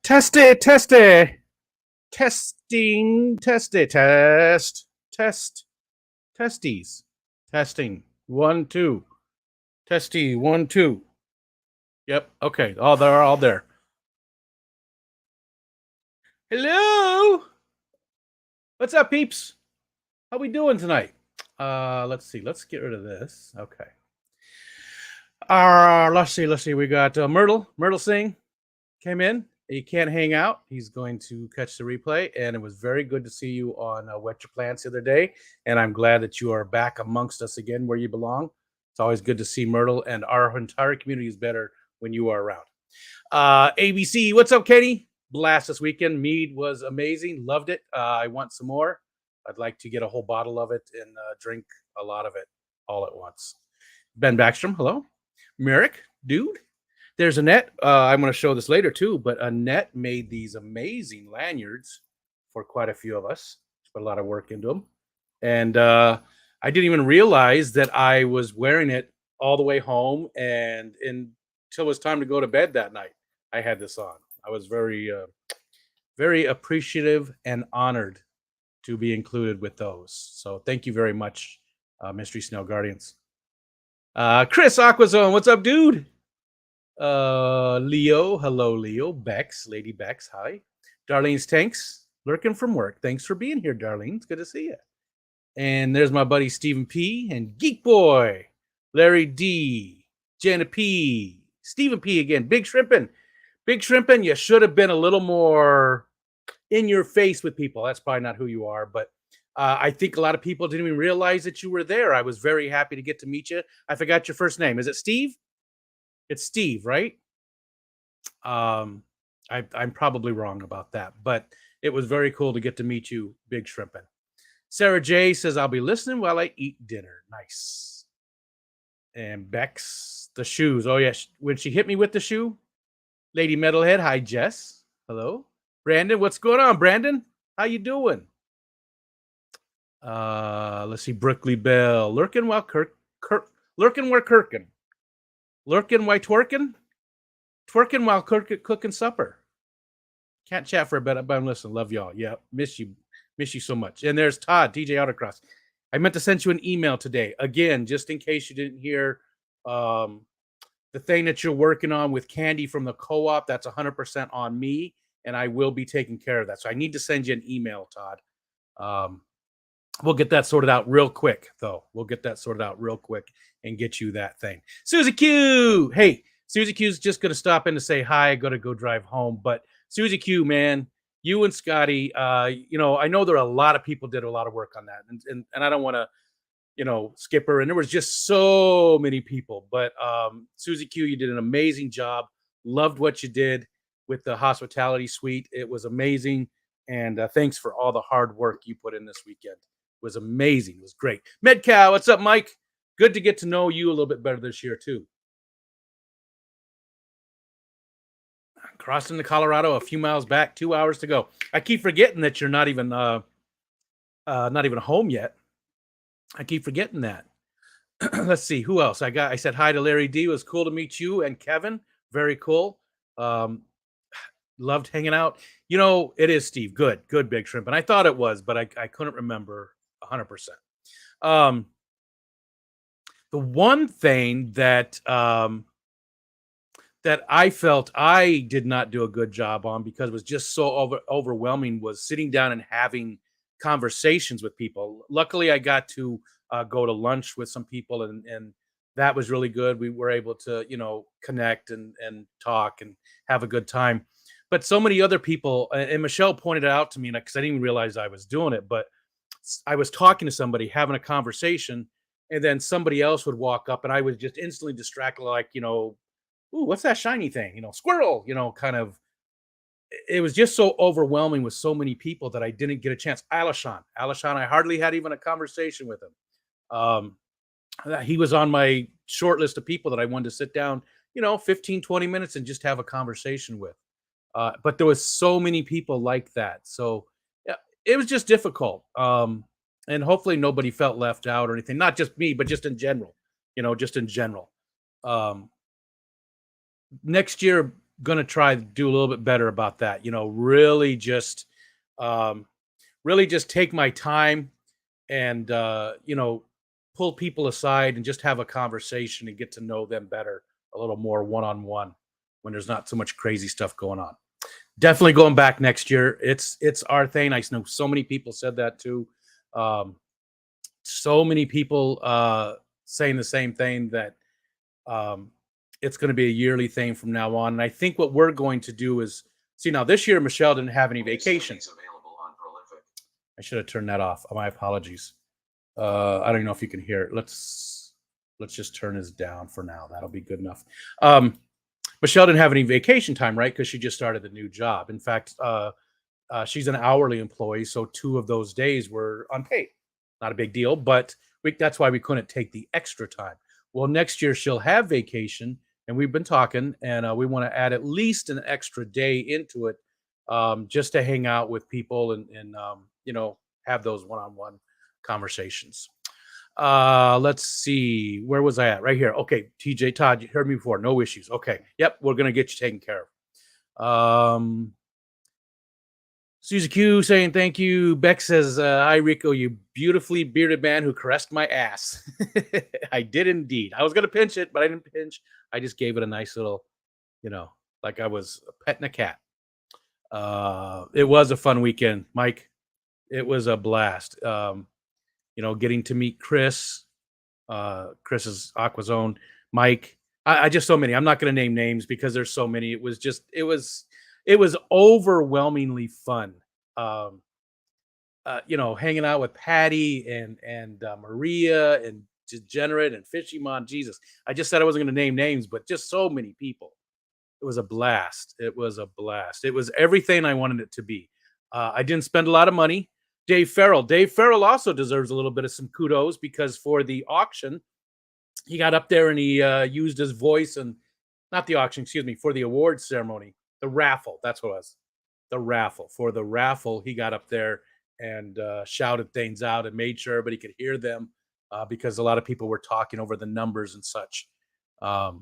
Test it, test it. Testing, test it, test, testes, testing, 1, 2, testy, 1, 2. Yep, okay, they're all there. Hello, what's up, peeps? How we doing tonight? Let's see, let's get rid of this. Okay. Let's see. We got Myrtle Singh came in. He can't hang out. He's going to catch the replay, and it was very good to see you on Wet Your Plants the other day, and I'm glad that you are back amongst us again where you belong. It's always good to see Myrtle, and our entire community is better when you are around. ABC, what's up, Katie? Blast this weekend. Mead was amazing. Loved it. I want some more. I'd like to get a whole bottle of it and drink a lot of it all at once. Ben Backstrom, hello. Merrick, dude. There's Annette. I'm going to show this later too, but Annette made these amazing lanyards for quite a few of us. She put a lot of work into them. And I didn't even realize that I was wearing it all the way home and until it was time to go to bed that night. I had this on. I was very, very appreciative and honored to be included with those. So thank you very much, Mystery Snail Guardians. Chris Aquazone, what's up, dude? Leo, hello, Leo. Bex, Lady Bex, hi. Darlene's Tanks, lurking from work. Thanks for being here, Darlene. It's good to see you. And there's my buddy Stephen P. and Geek Boy, Larry D, Jenna P, Stephen P. again. Big Shrimpin', you should have been a little more in your face with people. That's probably not who you are, but I think a lot of people didn't even realize that you were there. I was very happy to get to meet you. I forgot your first name. Is it Steve? It's Steve, right? I'm probably wrong about that, but it was very cool to get to meet you, Big Shrimpin'. Sarah J says, I'll be listening while I eat dinner. Nice. And Bex, the shoes. Oh, yeah. When she hit me with the shoe, Lady Metalhead. Hi, Jess. Hello. Brandon, what's going on, Brandon? How you doing? Let's see. Brookley Bell. Lurking while lurking where Kirkin. Lurking while twerking? Twerking while cooking supper. Can't chat for a bit, but I'm listening. Love y'all. Yeah, miss you so much. And there's Todd, DJ Autocross. I meant to send you an email today. Again, just in case you didn't hear the thing that you're working on with Candy from the co-op, that's 100% on me, and I will be taking care of that. So I need to send you an email, Todd. We'll get that sorted out real quick, though. We'll get that sorted out real quick and get you that thing. Susie Q. Hey, Susie Q's just going to stop in to say hi. I got to go drive home. But Susie Q, man, you and Scotty, I know there are a lot of people did a lot of work on that. And I don't want to, skip her. And there was just so many people. But Susie Q, you did an amazing job. Loved what you did with the hospitality suite. It was amazing. And thanks for all the hard work you put in this weekend. It was amazing. It was great. Medcow, what's up, Mike? Good to get to know you a little bit better this year, too. Crossing to Colorado, a few miles back, 2 hours to go. I keep forgetting that you're not even home yet. I keep forgetting that. Let's see, who else? I said hi to Larry D. It was cool to meet you and Kevin. Very cool. Loved hanging out. It is Steve. Good, Big Shrimp. And I thought it was, but I couldn't remember 100%. The one thing that that I felt I did not do a good job on because it was just so overwhelming was sitting down and having conversations with people. Luckily, I got to go to lunch with some people, and that was really good. We were able to, connect and talk and have a good time. But so many other people, and Michelle pointed it out to me, because I didn't even realize I was doing it, but I was talking to somebody, having a conversation, and then somebody else would walk up, and I was just instantly distracted, like, ooh, what's that shiny thing? Squirrel, kind of. It was just so overwhelming with so many people that I didn't get a chance. Alishan, I hardly had even a conversation with him. He was on my short list of people that I wanted to sit down, 15, 20 minutes and just have a conversation with. But there was so many people like that. So yeah, it was just difficult. And hopefully nobody felt left out or anything. Not just me, but just in general, just in general. Next year, gonna try to do a little bit better about that. You know, um, really just take my time and you know, pull people aside and just have a conversation and get to know them better a little more one on one when there's not so much crazy stuff going on. Definitely going back next year. It's our thing. I know so many people said that too. Um, so many people saying the same thing that um, it's going to be a yearly thing from now on. And I think what we're going to do is see now this year Michelle didn't have any vacation. I should have turned that off. My apologies. I don't know if you can hear it. Let's just turn this down for now. That'll be good enough. Michelle didn't have any vacation time, right? Because she just started a new job. In fact, she's an hourly employee, so 2 of those days were unpaid. Not a big deal, but that's why we couldn't take the extra time. Well, next year she'll have vacation, and we've been talking, and we want to add at least an extra day into it, just to hang out with people and you know, have those one-on-one conversations. Let's see. Where was I at? Right here. Okay, TJ Todd, you heard me before. No issues. Okay. Yep, we're gonna get you taken care of. Susie Q saying thank you. Beck says, hi Rico, you beautifully bearded man who caressed my ass. I did indeed. I was gonna pinch it, but I didn't pinch. I just gave it a nice little, you know, like I was petting a cat. It was a fun weekend, Mike. It was a blast. You know, getting to meet Chris, Chris's Aquazone, Mike. I just so many. I'm not going to name names because there's so many. It was overwhelmingly fun. Um, you know, hanging out with Patty and Maria and Degenerate and Fishymon. Jesus, I just said I wasn't going to name names, but just so many people. It was a blast. It was a blast. It was everything I wanted it to be. I didn't spend a lot of money. Dave Farrell. Dave Farrell also deserves a little bit of some kudos because for the auction, he got up there and he used his voice and not the auction, excuse me, for the awards ceremony, the raffle. That's what it was. The raffle. For the raffle, he got up there and shouted things out and made sure everybody could hear them because a lot of people were talking over the numbers and such. But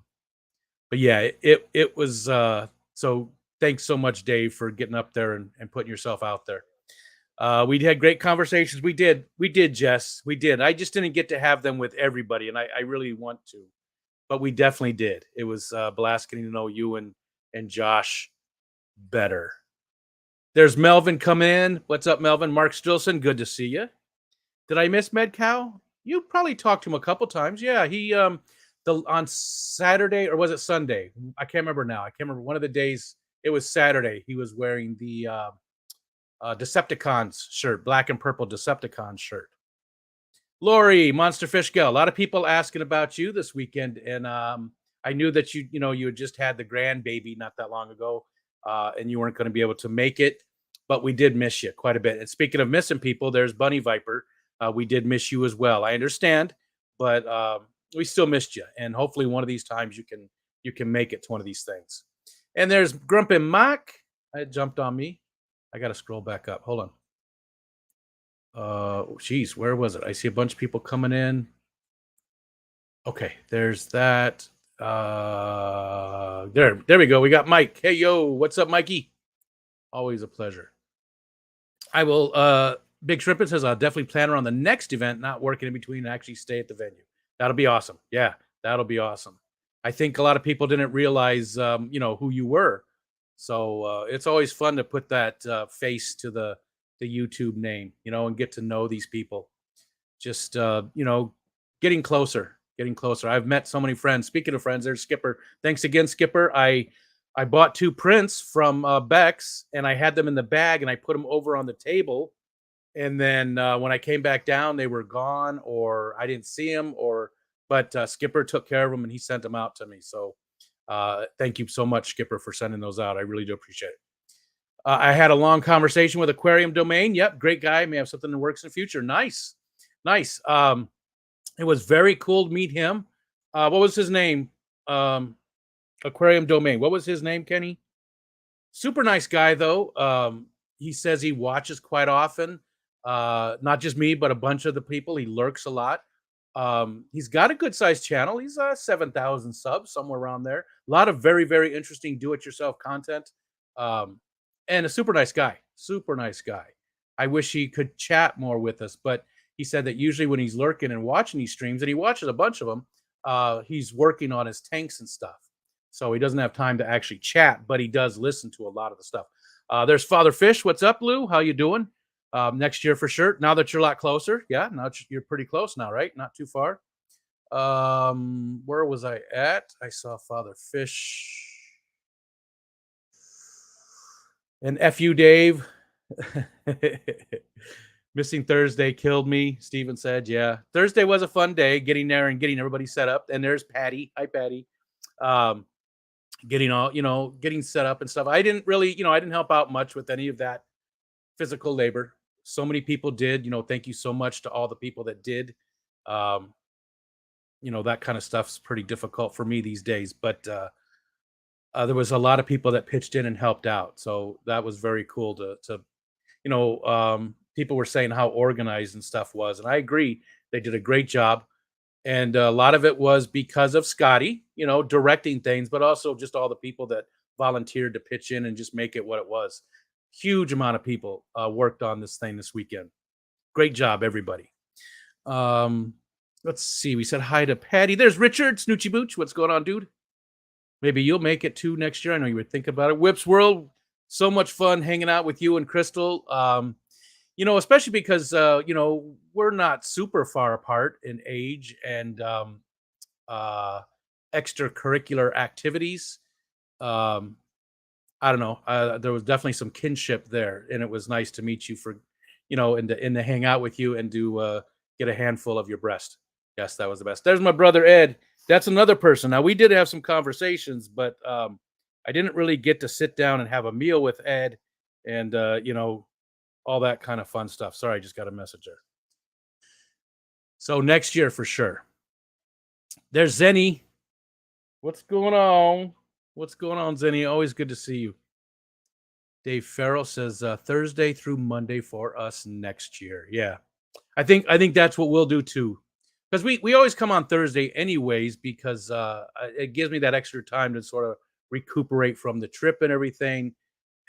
yeah, it was so thanks so much, Dave, for getting up there and putting yourself out there. We had great conversations. We did, Jess. We did. I just didn't get to have them with everybody, and I really want to, but we definitely did. It was a blast getting to know you and Josh better. There's Melvin come in. What's up, Melvin? Mark Stilson, good to see you. Did I miss Medcow? You probably talked to him a couple times. Yeah, he on Saturday, or was it Sunday? I can't remember now. I can't remember one of the days. It was Saturday. He was wearing the Decepticons shirt, black and purple Decepticons shirt. Lori, Monster Fish Gal. A lot of people asking about you this weekend, and I knew that you had just had the grandbaby not that long ago, and you weren't going to be able to make it, but we did miss you quite a bit. And speaking of missing people, there's Bunny Viper. We did miss you as well. I understand, but we still missed you, and hopefully one of these times you can make it to one of these things. And there's Grumpy Mac. It jumped on me. I got to scroll back up. Hold on. Geez, where was it? I see a bunch of people coming in. Okay, there's that. There we go. We got Mike. Hey, yo, what's up, Mikey? Always a pleasure. I will. Big Shrimpin says I'll definitely plan around the next event, not working in between, and actually stay at the venue. That'll be awesome. Yeah, that'll be awesome. I think a lot of people didn't realize, who you were. So it's always fun to put that face to the YouTube name, and get to know these people. Just, getting closer. I've met so many friends. Speaking of friends, there's Skipper. Thanks again, Skipper. I bought 2 prints from Bex, and I had them in the bag, and I put them over on the table. And then when I came back down, they were gone, or I didn't see them, but Skipper took care of them, and he sent them out to me. So thank you so much, Skipper, for sending those out. I really do appreciate it. I had a long conversation with Aquarium Domain. Yep, great guy. May have something that works in the future. Nice. It was very cool to meet him. What was his name? Aquarium Domain. What was his name, Kenny? Super nice guy, though. He says he watches quite often. Not just me, but a bunch of the people. He lurks a lot. He's got a good sized channel. He's 7,000 subs, somewhere around there. A lot of very, very interesting do-it-yourself content. Um, and a super nice guy. Super nice guy. I wish he could chat more with us, but he said that usually when he's lurking and watching these streams, and he watches a bunch of them, he's working on his tanks and stuff. So he doesn't have time to actually chat, but he does listen to a lot of the stuff. There's Father Fish. What's up, Lou? How you doing? Next year for sure. Now that you're a lot closer. Yeah, now you're pretty close now, right? Not too far. Where was I at? I saw Father Fish. And F you, Dave. Missing Thursday killed me, Steven said. Yeah. Thursday was a fun day, getting there and getting everybody set up. And there's Patty. Hi, Patty. Getting all, getting set up and stuff. I didn't really, I didn't help out much with any of that physical labor. So many people did. Thank you so much to all the people that did. That kind of stuff's pretty difficult for me these days. But there was a lot of people that pitched in and helped out. So that was very cool to people were saying how organized and stuff was. And I agree. They did a great job. And a lot of it was because of Scotty, directing things, but also just all the people that volunteered to pitch in and just make it what it was. Huge amount of people worked on this thing this weekend. Great job, everybody. Let's see. We said hi to Patty. There's Richard Snoochie Booch. What's going on, dude? Maybe you'll make it too next year. I know you were thinking about it. Whips World, so much fun hanging out with you and Crystal. Especially because we're not super far apart in age and extracurricular activities. I don't know. There was definitely some kinship there, and it was nice to meet you for, and to hang out with you and to get a handful of your breast. Yes, that was the best. There's my brother Ed. That's another person. Now we did have some conversations, but I didn't really get to sit down and have a meal with Ed, and all that kind of fun stuff. Sorry, I just got a message there. So next year for sure. There's Zenny. What's going on? What's going on, Zenny? Always good to see you. Dave Farrell says Thursday through Monday for us next year. Yeah, I think that's what we'll do too, because we always come on Thursday anyways, because it gives me that extra time to sort of recuperate from the trip and everything,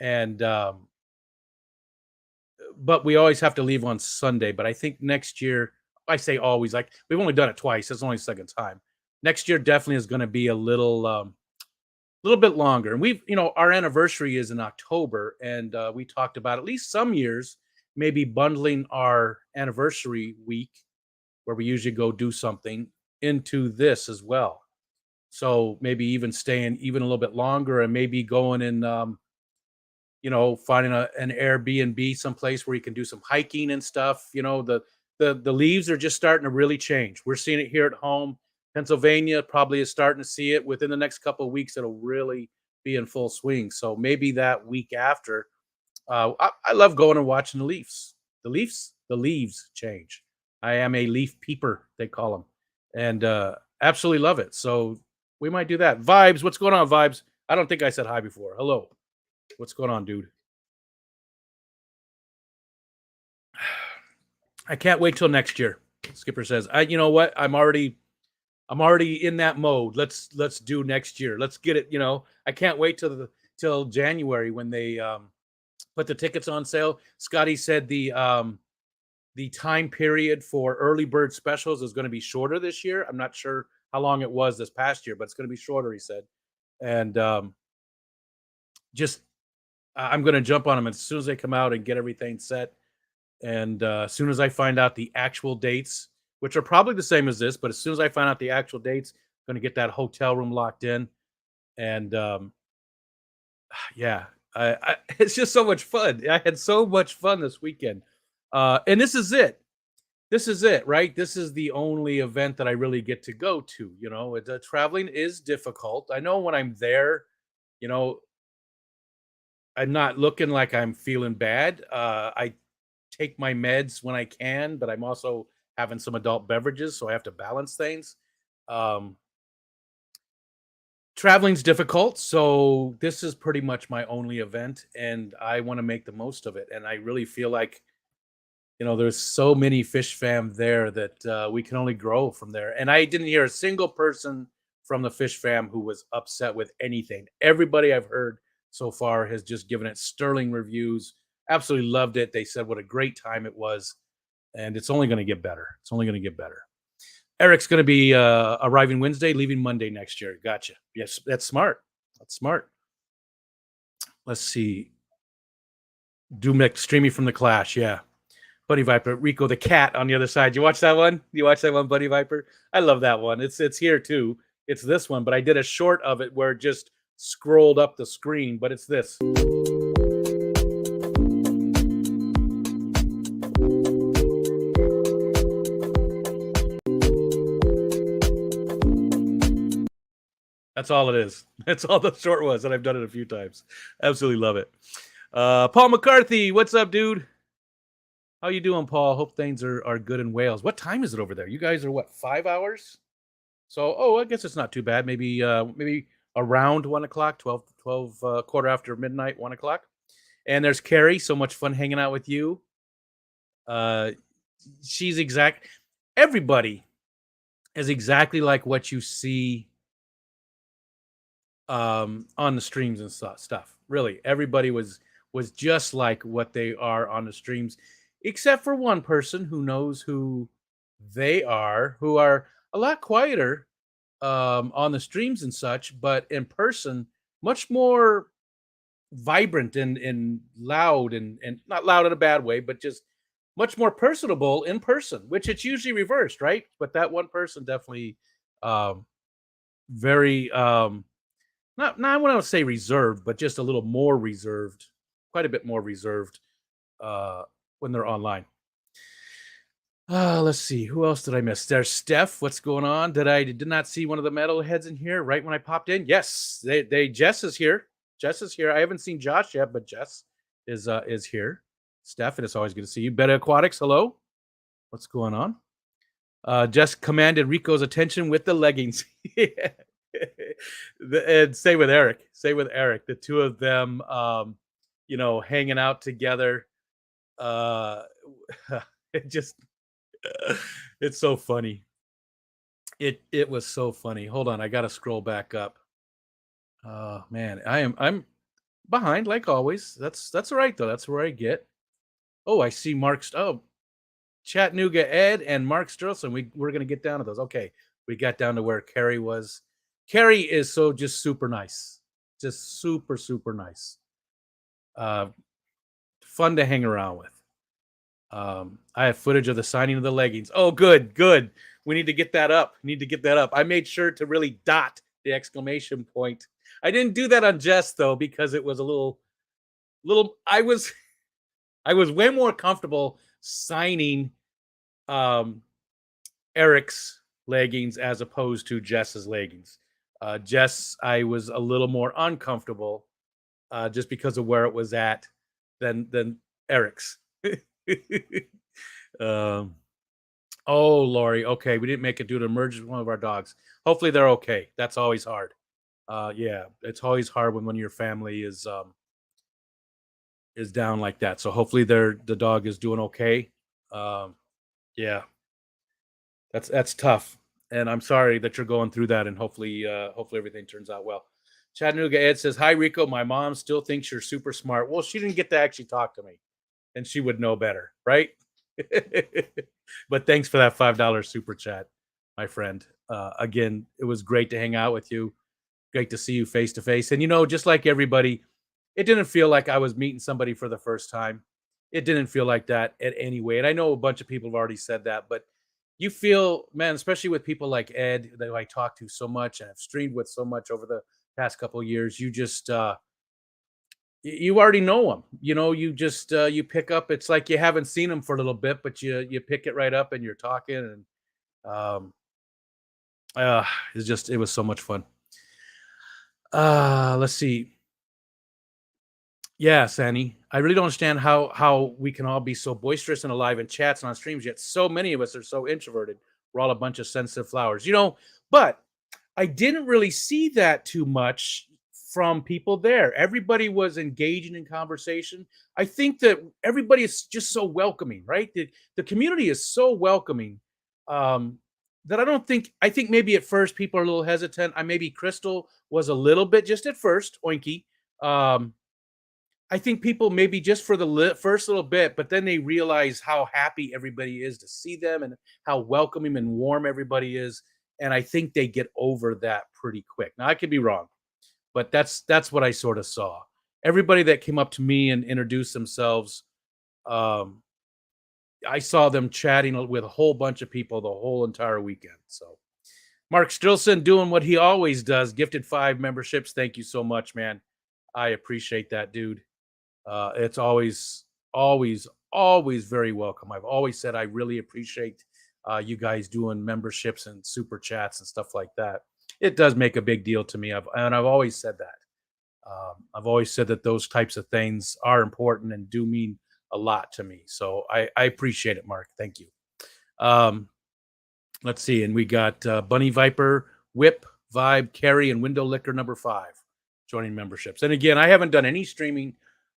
and but we always have to leave on Sunday. But I think next year, I say always, like we've only done it twice. It's only the second time. Next year definitely is going to be a little bit longer. And we've, our anniversary is in October, and we talked about at least some years maybe bundling our anniversary week, where we usually go do something, into this as well. So maybe even staying even a little bit longer, and maybe going in, finding an Airbnb someplace where you can do some hiking and stuff. The leaves are just starting to really change. We're seeing it here at home. Pennsylvania probably is starting to see it. Within the next couple of weeks, it'll really be in full swing. So maybe that week after, I love going and watching the leaves. The leaves change. I am a leaf peeper, they call them, and absolutely love it. So we might do that. Vibes, what's going on, Vibes? I don't think I said hi before. Hello. What's going on, dude? I can't wait till next year. Skipper says, you know what? I'm already in that mode. Let's do next year. Let's get it. I can't wait till January when they put the tickets on sale. Scotty said the time period for early bird specials is going to be shorter this year. I'm not sure how long it was this past year, but it's going to be shorter, he said. And I'm going to jump on them as soon as they come out and get everything set. And as soon as I find out the actual dates, which are probably the same as this, but as soon as I find out the actual dates, I'm going to get that hotel room locked in. And yeah, it's just so much fun. I had so much fun this weekend. And this is it. This is it, right? This is the only event that I really get to go to. Traveling is difficult. I know when I'm there, I'm not looking like I'm feeling bad. I take my meds when I can, but I'm also having some adult beverages, so I have to balance things. Traveling's difficult, so this is pretty much my only event, and I want to make the most of it. And I really feel like there's so many fish fam there that we can only grow from there. And I didn't hear a single person from the fish fam who was upset with anything. Everybody I've heard so far has just given it sterling reviews. Absolutely loved it. They said what a great time it was, and it's only going to get better. It's only going to get better. Eric's going to be arriving Wednesday, leaving Monday next year. Gotcha. Yes, that's smart. That's smart. Let's see. Doom streaming from the Clash. Yeah. Buddy Viper, Rico the cat on the other side. You watch that one? You watch that one, Buddy Viper? I love that one. It's here too. It's this one, but I did a short of it where it just scrolled up the screen, but it's this. That's all it is. That's all the short was, and I've done it a few times. Absolutely love it. Paul McCarthy, what's up, dude? How you doing, Paul? Hope things are good in Wales. What time is it over there? You guys are what, 5 hours? So, I guess it's not too bad. Maybe around 1 o'clock, 12 quarter after midnight, 1 o'clock. And there's Carrie. So much fun hanging out with you. Everybody is exactly like what you see on the streams and stuff. Really, everybody was just like what they are on the streams, except for one person who knows who they are, who are a lot quieter on the streams and such, but in person, much more vibrant and loud and not loud in a bad way, but just much more personable in person, which it's usually reversed, right? But that one person definitely very not I want to say reserved, but just a little more reserved, quite a bit more reserved when they're online. Let's see. Who else did I miss? There's Steph. What's going on? Did not see one of the metalheads in here right when I popped in? Yes, Jess is here. Jess is here. I haven't seen Josh yet, but Jess is here. Steph, and it's always good to see you. Beta Aquatics, hello. What's going on? Jess commanded Rico's attention with the leggings. And say with Eric. The two of them, hanging out together. It just. It's so funny. It was so funny. Hold on, I gotta scroll back up. Oh man, I'm behind like always. That's all right though. That's where I get. Oh, I see Chattanooga Ed and Mark Sturlson. We're gonna get down to those. Okay, we got down to where Carrie was. Carrie is just super nice, just super nice. Fun to hang around with. I have footage of the signing of the leggings. Oh, good. We need to get that up. I made sure to really dot the exclamation point. I didn't do that on Jess though, because it was a little. I was way more comfortable signing Eric's leggings as opposed to Jess's leggings. Jess, I was a little more uncomfortable just because of where it was at than Eric's. Oh, Lori. Okay, we didn't make it due to emergence of one of our dogs. Hopefully they're okay. That's always hard. Yeah, it's always hard when one of your family is down like that. So hopefully the dog is doing okay. Yeah, that's tough. And I'm sorry that you're going through that. And hopefully everything turns out well. Chattanooga Ed says, "Hi Rico, my mom still thinks you're super smart." Well, she didn't get to actually talk to me, and she would know better, right? But thanks for that $5 super chat, my friend. Again, it was great to hang out with you. Great to see you face to face. And just like everybody, it didn't feel like I was meeting somebody for the first time. It didn't feel like that at any way. And I know a bunch of people have already said that, but you feel, man, especially with people like Ed that I talk to so much and have streamed with so much over the past couple of years, you just you already know them. You just you pick up. It's like you haven't seen them for a little bit, but you pick it right up and you're talking, and it was so much fun. Let's see. Yeah, Sandy, I really don't understand how we can all be so boisterous and alive in chats and on streams, yet so many of us are so introverted. We're all a bunch of sensitive flowers, but I didn't really see that too much from people there. Everybody was engaging in conversation. I think that everybody is just so welcoming, right? The community is so welcoming, um, that I think maybe at first people are a little hesitant. I maybe Crystal was a little bit just at first, oinky. Um, I think people maybe just for the first little bit, but then they realize how happy everybody is to see them and how welcoming and warm everybody is. And I think they get over that pretty quick. Now I could be wrong, but that's what I sort of saw. Everybody that came up to me and introduced themselves, um, I saw them chatting with a whole bunch of people the whole entire weekend. So Mark Strilson doing what he always does, gifted 5 memberships. Thank you so much, man. I appreciate that, dude. It's always very welcome. I've always said I really appreciate you guys doing memberships and super chats and stuff like that. It does make a big deal to me. I've always said that. I've always said that those types of things are important and do mean a lot to me. So I appreciate it, Mark. Thank you. Um, let's see, and we got Bunny Viper, Whip, Vibe, Carry, and Window Liquor number 5 joining memberships. And again, I haven't done any streaming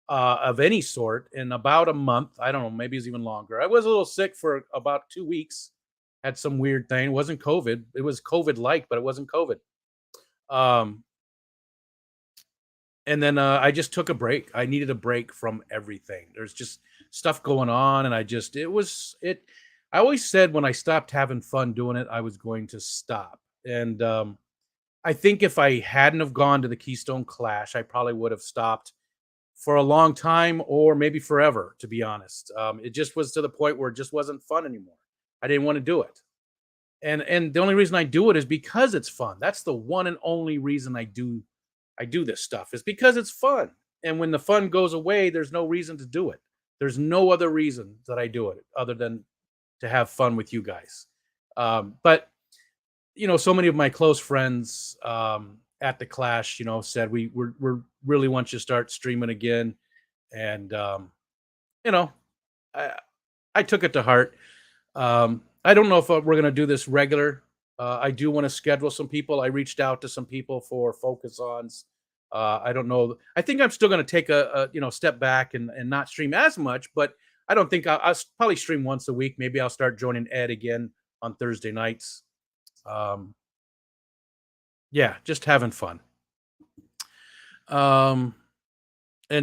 of any sort in about a month. I don't know, maybe it's even longer. I was a little sick for about 2 weeks. Had some weird thing. It wasn't COVID. It was COVID-like, but it wasn't COVID. Um, and then I just took a break. I needed a break from everything. There's just stuff going on, and I always said when I stopped having fun doing it, I was going to stop. And I think if I hadn't have gone to the Keystone Clash, I probably would have stopped for a long time or maybe forever, to be honest. It just was to the point where it just wasn't fun anymore. I didn't want to do it. And the only reason I do it is because it's fun. That's the one and only reason I do this stuff is because it's fun. And when the fun goes away, there's no reason to do it. There's no other reason that I do it other than to have fun with you guys. But so many of my close friends at the Clash, said we're really want you to start streaming again, and you know, I I took it to heart. I don't know if we're going to do this regular. I do want to schedule some people. I reached out to some people for focus-ons. I don't know. I think I'm still going to take a step back and not stream as much, but I don't think I'll probably stream once a week. Maybe I'll start joining Ed again on Thursday nights. Um, yeah, just having fun. And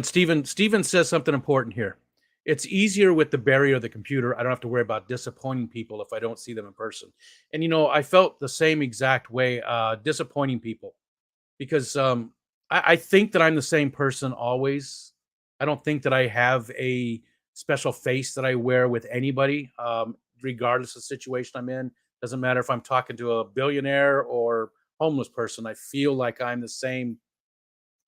Steven says something important here. It's easier with the barrier of the computer. I don't have to worry about disappointing people if I don't see them in person. And I felt the same exact way, disappointing people, because I think that I'm the same person always. I don't think that I have a special face that I wear with anybody, regardless of the situation I'm in. Doesn't matter if I'm talking to a billionaire or homeless person. I feel like I'm the same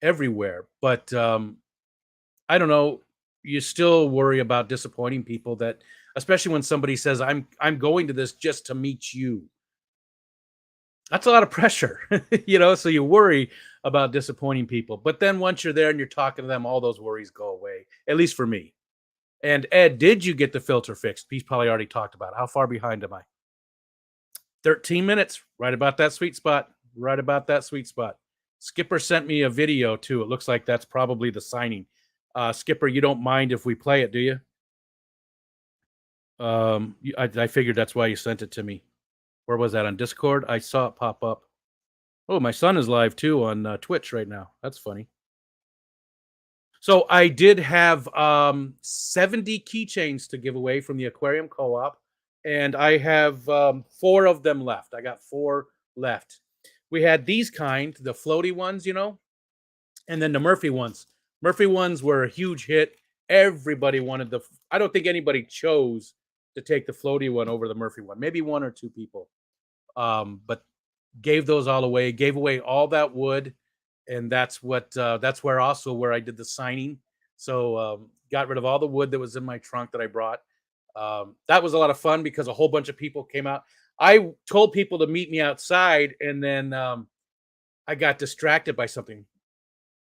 everywhere. But I don't know. You still worry about disappointing people, that especially when somebody says, I'm going to this just to meet you. That's a lot of pressure, so you worry about disappointing people. But then once you're there and you're talking to them, all those worries go away, at least for me. And Ed, did you get the filter fixed? He's probably already talked about it. How far behind am I? 13 minutes, right about that sweet spot. Right about that sweet spot. Skipper sent me a video too. It looks like that's probably the signing. Skipper, you don't mind if we play it, do you? I figured that's why you sent it to me. Where was that, on Discord? I saw it pop up. Oh, my son is live too on Twitch right now. That's funny. So I did have 70 keychains to give away from the Aquarium Co-op, and I have 4 of them left. I got 4 left. We had these kind, the floaty ones, and then the Murphy ones. Murphy ones were a huge hit. Everybody wanted I don't think anybody chose to take the floaty one over the Murphy one. Maybe 1 or 2 people. But gave those all away, gave away all that wood. And that's where I did the signing. So got rid of all the wood that was in my trunk that I brought. That was a lot of fun because a whole bunch of people came out. I told people to meet me outside, and then I got distracted by something.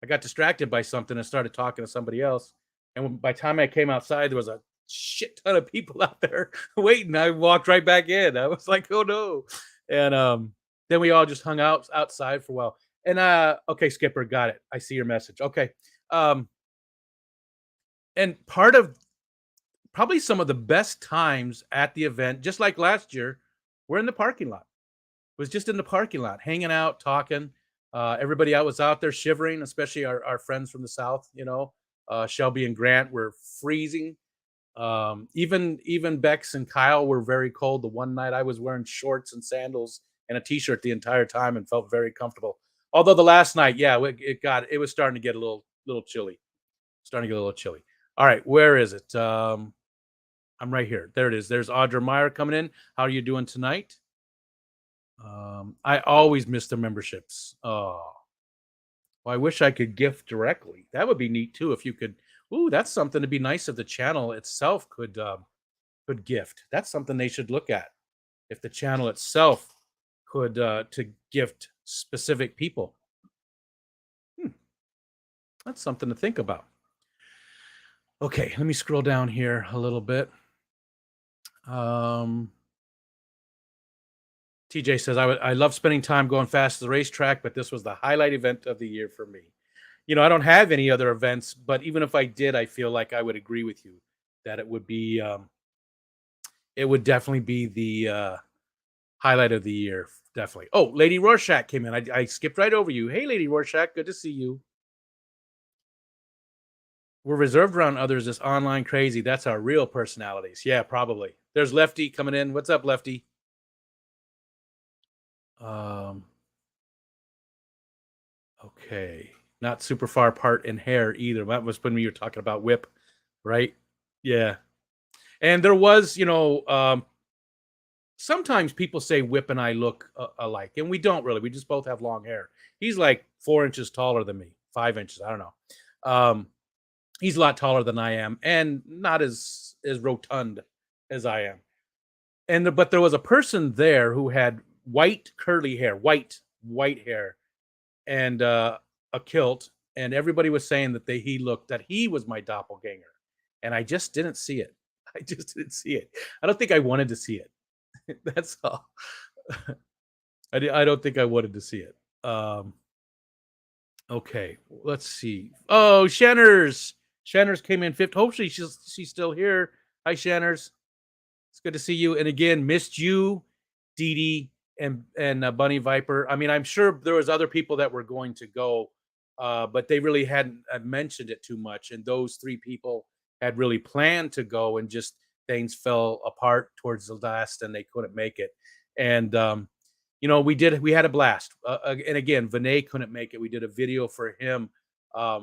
And started talking to somebody else. And by the time I came outside, there was a shit ton of people out there waiting. I walked right back in. I was like, oh no. And then we all just hung out outside for a while. And okay, Skipper, got it. I see your message. Okay. Um, and part of probably some of the best times at the event, just like last year, we're in the parking lot. Was just in the parking lot, hanging out, talking. Everybody out was out there shivering, especially our friends from the south. Shelby and Grant were freezing. Even Bex and Kyle were very cold. The one night I was wearing shorts and sandals and a t-shirt the entire time and felt very comfortable. Although the last night, yeah, it was starting to get a little chilly. Starting to get a little chilly. All right, where is it? I'm right here. There it is. There's Audra Meyer coming in. How are you doing tonight? I always miss the memberships. Oh, well, I wish I could gift directly. That would be neat too. If you could, ooh, that's something to be nice if the channel itself could gift. That's something they should look at. If the channel itself could to gift specific people, hmm, that's something to think about. Okay, let me scroll down here a little bit. TJ says, I love spending time going fast to the racetrack, but this was the highlight event of the year for me. I don't have any other events, but even if I did, I feel like I would agree with you that it would definitely be the highlight of the year. Definitely. Oh, Lady Rorschach came in. I skipped right over you. Hey, Lady Rorschach, good to see you. We're reserved around others. This online crazy. That's our real personalities. Yeah, probably. There's Lefty coming in. What's up, Lefty? Okay. Not super far apart in hair either. That was when we were talking about whip, right? Yeah. And there was, sometimes people say Whip and I look alike, and we don't really. We just both have long hair. He's like 4 inches taller than me, 5 inches. I don't know. He's a lot taller than I am, and not as rotund as I am. But there was a person there who had white curly hair, white hair, and a kilt, and everybody was saying that he was my doppelganger, and I just didn't see it. I just didn't see it. I don't think I wanted to see it. That's all. I don't think I wanted to see it. Okay, let's see. Oh, Shanners. Shanners came in fifth. Hopefully she's still here. Hi, Shanners. It's good to see you. And again, missed you, Dee Dee, and Bunny Viper. I mean, I'm sure there was other people that were going to go, but they really hadn't mentioned it too much. And those three people had really planned to go, and just things fell apart towards the last, and they couldn't make it. And we had a blast. And again, Vinay couldn't make it. We did a video for him,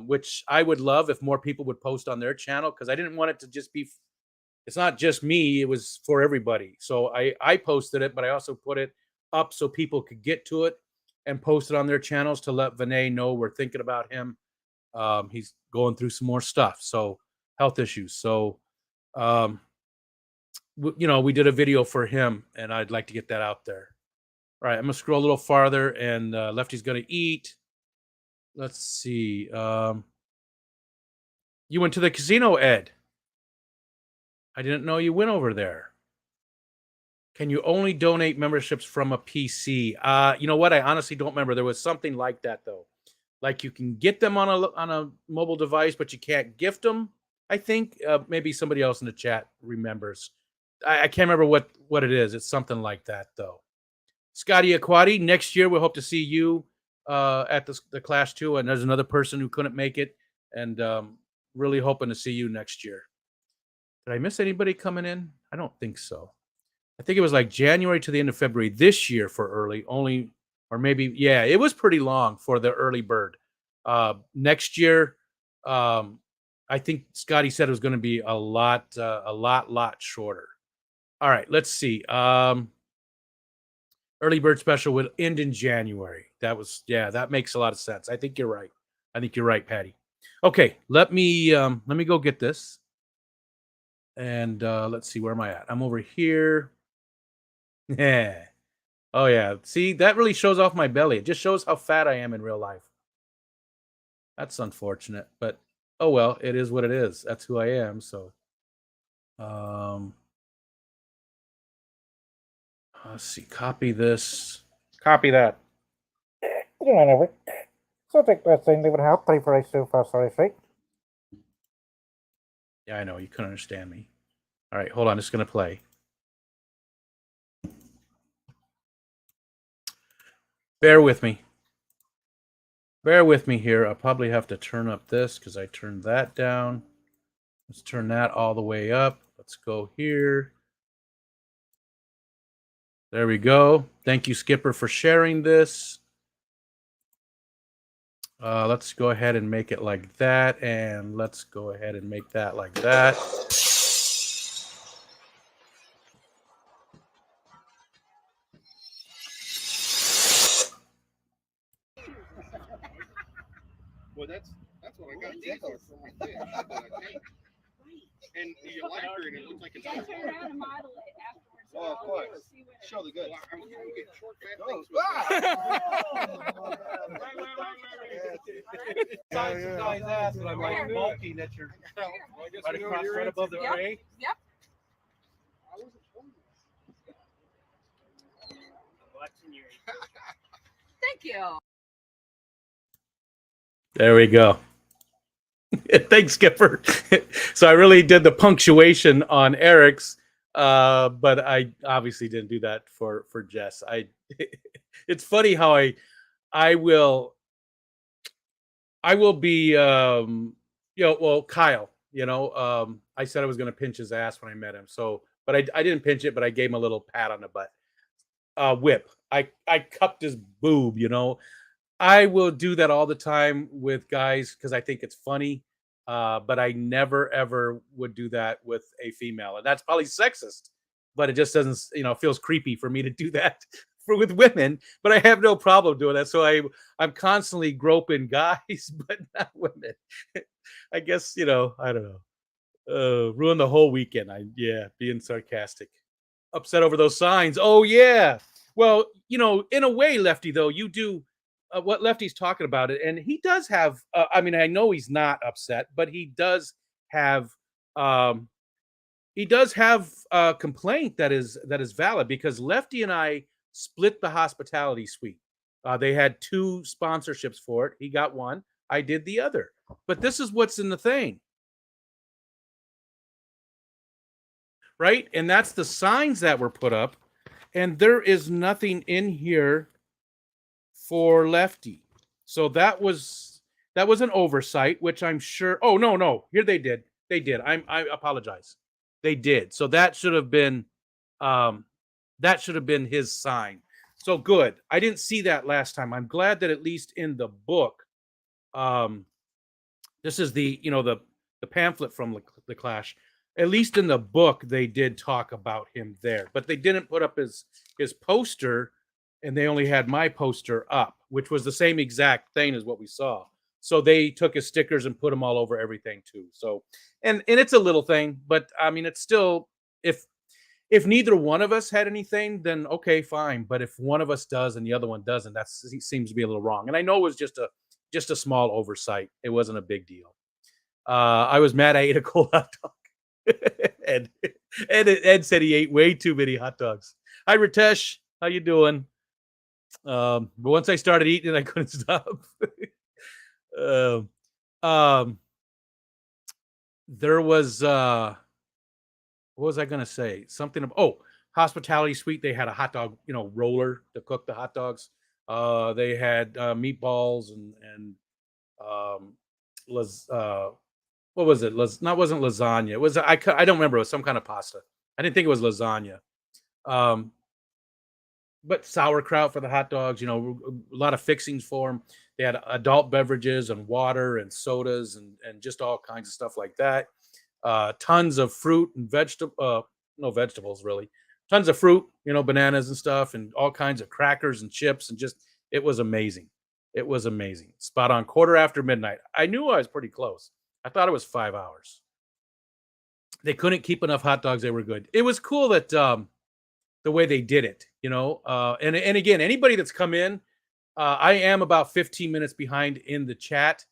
which I would love if more people would post on their channel, because I didn't want it to just be. It's not just me, it was for everybody. So I posted it, but I also put it up so people could get to it and post it on their channels to let Vinay know we're thinking about him. He's going through some more stuff, so health issues. So we did a video for him, and I'd like to get that out there. All right, I'm gonna scroll a little farther, and Lefty's gonna eat. Let's see. You went to the casino, Ed. I didn't know you went over there. Can you only donate memberships from a PC? You know what? I honestly don't remember. There was something like that though. Like you can get them on a mobile device, but you can't gift them. I think maybe somebody else in the chat remembers. I can't remember what it is. It's something like that though. Scotty Aquati, next year we hope to see you at the Clash 2. And there's another person who couldn't make it, and really hoping to see you next year. Did I miss anybody coming in? I don't think so. I think it was like January to the end of February this year for early only, or maybe, yeah, it was pretty long for the early bird. Next year, I think Scotty said it was going to be a lot shorter. All right, let's see. Early bird special would end in January. That makes a lot of sense. I think you're right. Patty. Okay, let me go get this. And let's see, where am I at? I'm over here. Yeah. Oh yeah. See, that really shows off my belly. It just shows how fat I am in real life. That's unfortunate, but oh well, it is what it is. That's who I am. So let's see, copy this. Copy that. line over. Subject last thing they would have 342 Yeah, I know. You couldn't understand me. All right, hold on. It's going to play. Bear with me. Bear with me here. I'll probably have to turn up this because I turned that down. Let's turn that all the way up. Let's go here. There we go. Thank you, Skipper, for sharing this. Let's go ahead and make it like that. And let's go ahead and make that like that. Well, that's what I got these are from right there. And you like her, and it looks like it's turn around and model it afterwards. Oh, of course. Show the goods. I'm trying to get short, fat things. Size the guy's ass, and I'm like bulky that you're right across, right above the tray. Yep. Thank you. There we go. Thanks, Skipper. So I really did the punctuation on Eric's, but I obviously didn't do that for Jess. It's funny how I will be Kyle. I said I was going to pinch his ass when I met him. So, but I didn't pinch it, but I gave him a little pat on the butt. Whip. I cupped his boob. I will do that all the time with guys because I think it's funny. But I never ever would do that with a female, and that's probably sexist. But it just doesn't, feels creepy for me to do that with women. But I have no problem doing that. So I'm constantly groping guys, but not women. I guess I don't know. Ruin the whole weekend. Being sarcastic, upset over those signs. Oh yeah. Well, in a way, Lefty, though, you do. What Lefty's talking about it, and he does have. I know he's not upset, but he does have. He does have a complaint that is valid because Lefty and I split the hospitality suite. They had 2 sponsorships for it. He got one. I did the other. But this is what's in the thing, right? And that's the signs that were put up, and there is nothing in here for Lefty. So that was an oversight, which I'm sure. Oh no, here they did. I apologize. They did. So that should have been his sign. So good. I didn't see that last time. I'm glad that at least in the book, this is the pamphlet from the Clash. At least in the book, they did talk about him there, but they didn't put up his poster. And they only had my poster up, which was the same exact thing as what we saw. So they took his stickers and put them all over everything too. So, and it's a little thing, but it's still, if neither one of us had anything, then okay, fine. But if one of us does and the other one doesn't, that seems to be a little wrong. And I know it was just a small oversight. It wasn't a big deal. I was mad I ate a cold hot dog. Ed said he ate way too many hot dogs. Hi, Ritesh. How you doing? But once I started eating it, I couldn't stop. There was what was I gonna say? Something about hospitality suite. They had a hot dog, roller to cook the hot dogs. They had meatballs and what was it? Wasn't lasagna. It was I don't remember. It was some kind of pasta. I didn't think it was lasagna. But sauerkraut for the hot dogs, a lot of fixings for them. They had adult beverages and water and sodas and just all kinds of stuff like that. Tons of fruit and no vegetables really. Tons of fruit, bananas and stuff, and all kinds of crackers and chips, and just it was amazing. It was amazing. Spot on, midnight. I knew I was pretty close. I thought it was 5 hours. They couldn't keep enough hot dogs. They were good. It was cool that the way they did it, and again, anybody that's come in, I am about 15 minutes behind in the chat.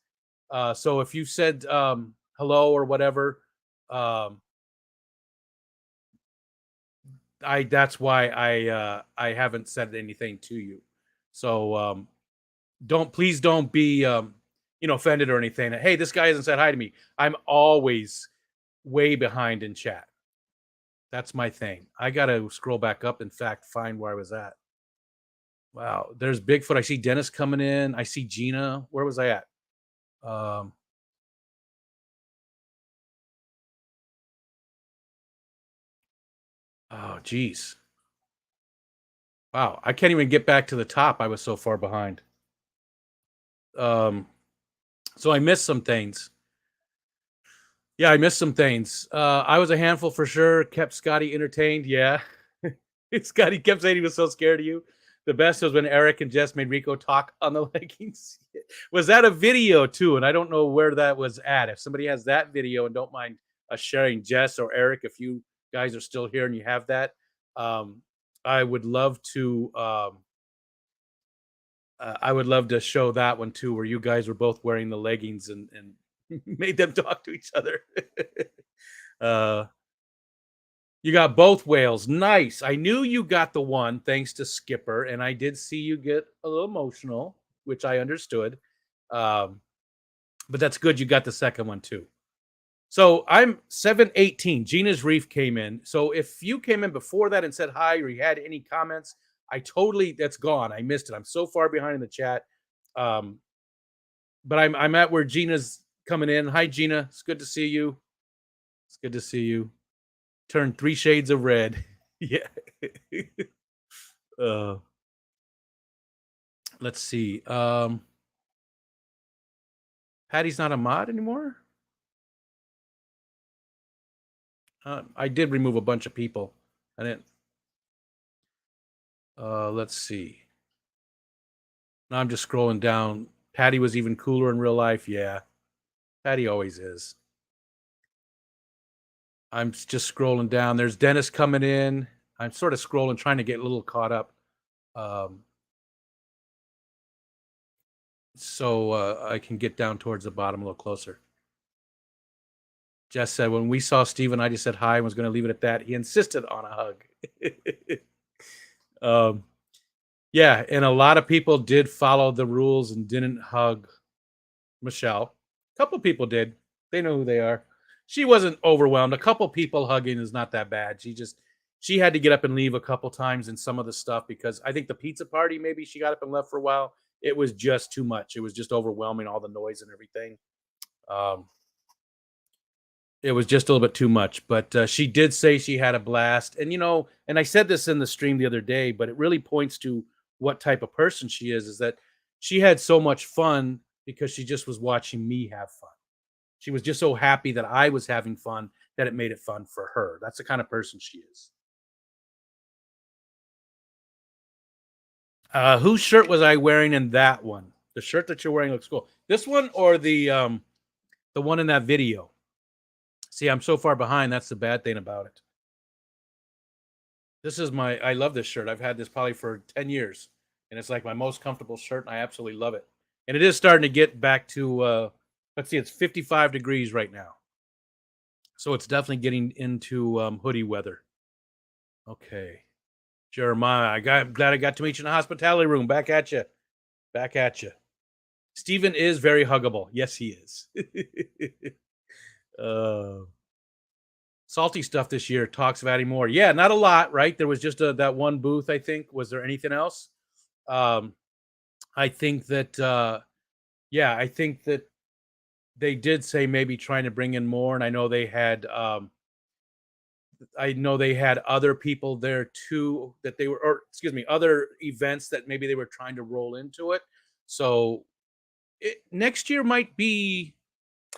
So if you said hello or whatever, that's why I haven't said anything to you. So please don't be, offended or anything. Hey, this guy hasn't said hi to me. I'm always way behind in chat. That's my thing. I got to scroll back up. In fact, find where I was at. Wow. There's Bigfoot. I see Dennis coming in. I see Gina. Where was I at? Oh, geez. Wow. I can't even get back to the top. I was so far behind. So I missed some things. Yeah, I missed some things. I was a handful for sure. Kept Scotty entertained. Yeah. Scotty kept saying he was so scared of you. The best was when Eric and Jess made Rico talk on the leggings. Was that a video too? And I don't know where that was at. If somebody has that video and don't mind sharing, Jess or Eric, if you guys are still here and you have that, I would love to. I would love to show that one too, where you guys were both wearing the leggings and made them talk to each other. You got both whales. Nice. I knew you got the one thanks to Skipper, and I did see you get a little emotional, which I understood. But that's good. You got the second one too. So I'm 718. Gina's Reef came in. So if you came in before that and said hi or you had any comments, that's gone. I missed it. I'm so far behind in the chat. But I'm at where Gina's coming in. Hi, Gina. It's good to see you. It's good to see you. Turn 3 shades of red. Yeah. Let's see. Patty's not a mod anymore. I did remove a bunch of people. I didn't. Let's see. Now I'm just scrolling down. Patty was even cooler in real life. Yeah. Patty always is. I'm just scrolling down. There's Dennis coming in. I'm sort of scrolling, trying to get a little caught up. So I can get down towards the bottom a little closer. Jess said, when we saw Steven, I just said hi and was going to leave it at that. He insisted on a hug. Yeah, and a lot of people did follow the rules and didn't hug Michelle. A couple people did. They know who they are. She wasn't overwhelmed. A couple people hugging is not that bad. She had to get up and leave a couple times in some of the stuff because I think the pizza party, maybe she got up and left for a while. It was just too much. It was just overwhelming, all the noise and everything. It was just a little bit too much, but she did say she had a blast. And, and I said this in the stream the other day, but it really points to what type of person she is that she had so much fun because she just was watching me have fun. She was just so happy that I was having fun that it made it fun for her. That's the kind of person she is. Whose shirt was I wearing in that one? The shirt that you're wearing looks cool. This one or the one in that video? See, I'm so far behind. That's the bad thing about it. This is I love this shirt. I've had this probably for 10 years. And it's like my most comfortable shirt. And I absolutely love it. And it is starting to get back to, let's see, it's 55 degrees right now. So it's definitely getting into hoodie weather. Okay. Jeremiah, I'm glad I got to meet you in the hospitality room. Back at you. Back at you. Steven is very huggable. Yes, he is. Salty stuff this year. Talks of adding more. Yeah, not a lot, right? There was just that one booth, I think. Was there anything else? I think that, I think that they did say maybe trying to bring in more. And I know they had, other people there too that they were, other events that maybe they were trying to roll into it. So next year might be,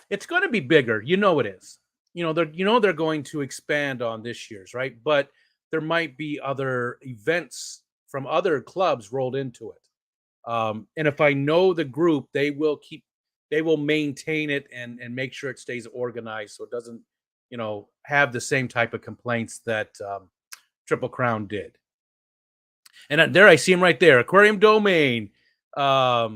it's going to be bigger. It is. They're going to expand on this year's, right? But there might be other events from other clubs rolled into it. And if I know the group, they will maintain it and make sure it stays organized so it doesn't, have the same type of complaints that Triple Crown did. And there I see him right there, Aquarium Domain. I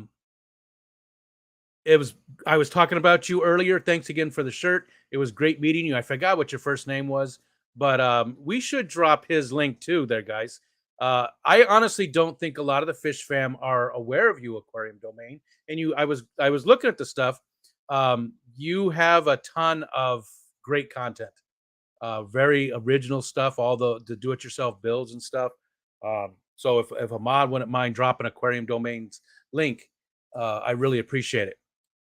was talking about you earlier. Thanks again for the shirt. It was great meeting you. I forgot what your first name was, but we should drop his link too there, guys. I honestly don't think a lot of the fish fam are aware of you, Aquarium Domain. And I was looking at the stuff. You have a ton of great content, very original stuff, all the do-it-yourself builds and stuff. So if Ahmad wouldn't mind dropping Aquarium Domain's link, I really appreciate it.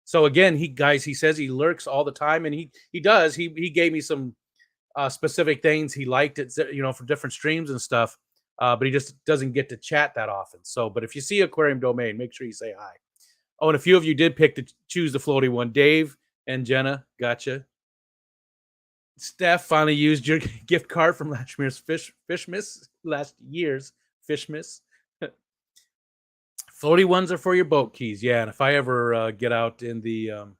So again, he says he lurks all the time, and he does. He gave me some specific things he liked it, for different streams and stuff. But he just doesn't get to chat that often. So, but if you see Aquarium Domain, make sure you say hi. Oh, and a few of you did pick to choose the floaty one. Dave and Jenna, gotcha. Steph finally used your gift card from last year's last year's Fishmas. Floaty ones are for your boat keys, yeah. And if I ever get out in the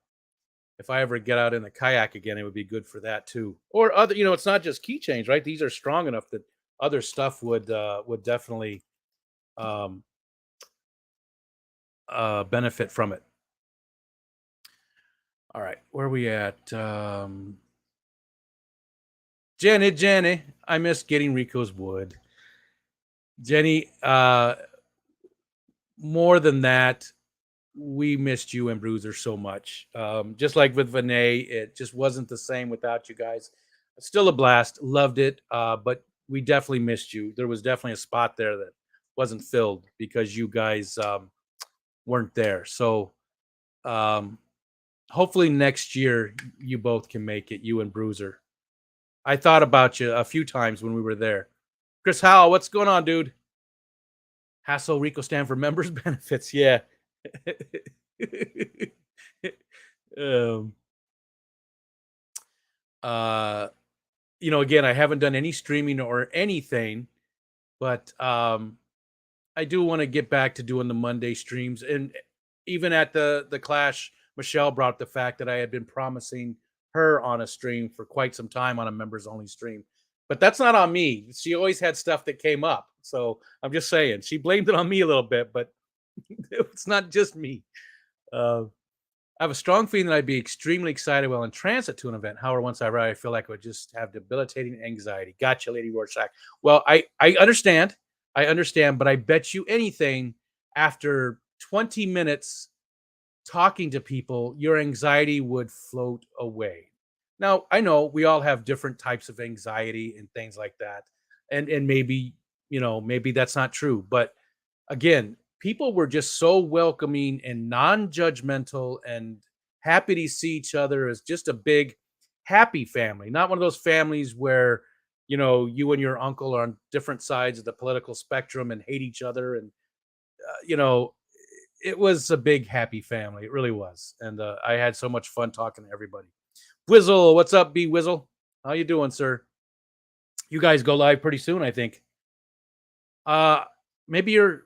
kayak again, it would be good for that too. Or other, it's not just keychains, right? These are strong enough that other stuff would definitely benefit from it. All right, where are we at? Jenny, I miss getting Rico's wood. Jenny, more than that, we missed you and Bruiser so much. Just like with Vinay, it just wasn't the same without you guys. Still a blast, loved it, but we definitely missed you. There was definitely a spot there that wasn't filled because you guys weren't there. So hopefully next year you both can make it, you and Bruiser. I thought about you a few times when we were there. Chris Howell, what's going on, dude? Hassel Rico stand for members benefits. Yeah. Again, I haven't done any streaming or anything, but I do want to get back to doing the Monday streams. And even at the Clash, Michelle brought up the fact that I had been promising her on a stream for quite some time on a members only stream. But that's not on me. She always had stuff that came up. So I'm just saying, she blamed it on me a little bit, but it's not just me. I have a strong feeling that I'd be extremely excited while in transit to an event. However, once I arrive, I feel like I would just have debilitating anxiety. Gotcha, Lady Rorschach. Well, I understand. But I bet you anything after 20 minutes talking to people, your anxiety would float away. Now, I know we all have different types of anxiety and things like that. And maybe, maybe that's not true. But again, people were just so welcoming and non-judgmental and happy to see each other as just a big, happy family. Not one of those families where, you and your uncle are on different sides of the political spectrum and hate each other. And, it was a big, happy family. It really was. And I had so much fun talking to everybody. Whizzle, what's up, B Whizzle? How you doing, sir? You guys go live pretty soon, I think. Maybe you're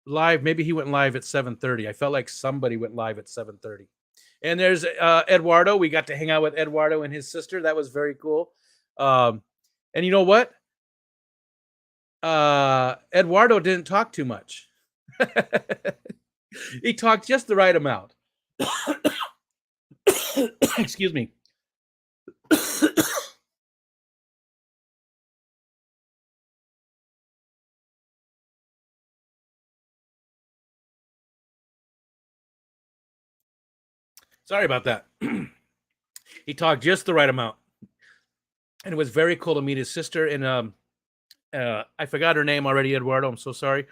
live. Maybe he went live at 7:30. I felt like somebody went live at 7:30. And there's Eduardo. We got to hang out with Eduardo and his sister. That was very cool. And you know what? Eduardo didn't talk too much. He talked just the right amount. Excuse me. Sorry about that. He talked just the right amount. And it was very cool to meet his sister. And I forgot her name already, Eduardo. I'm so sorry.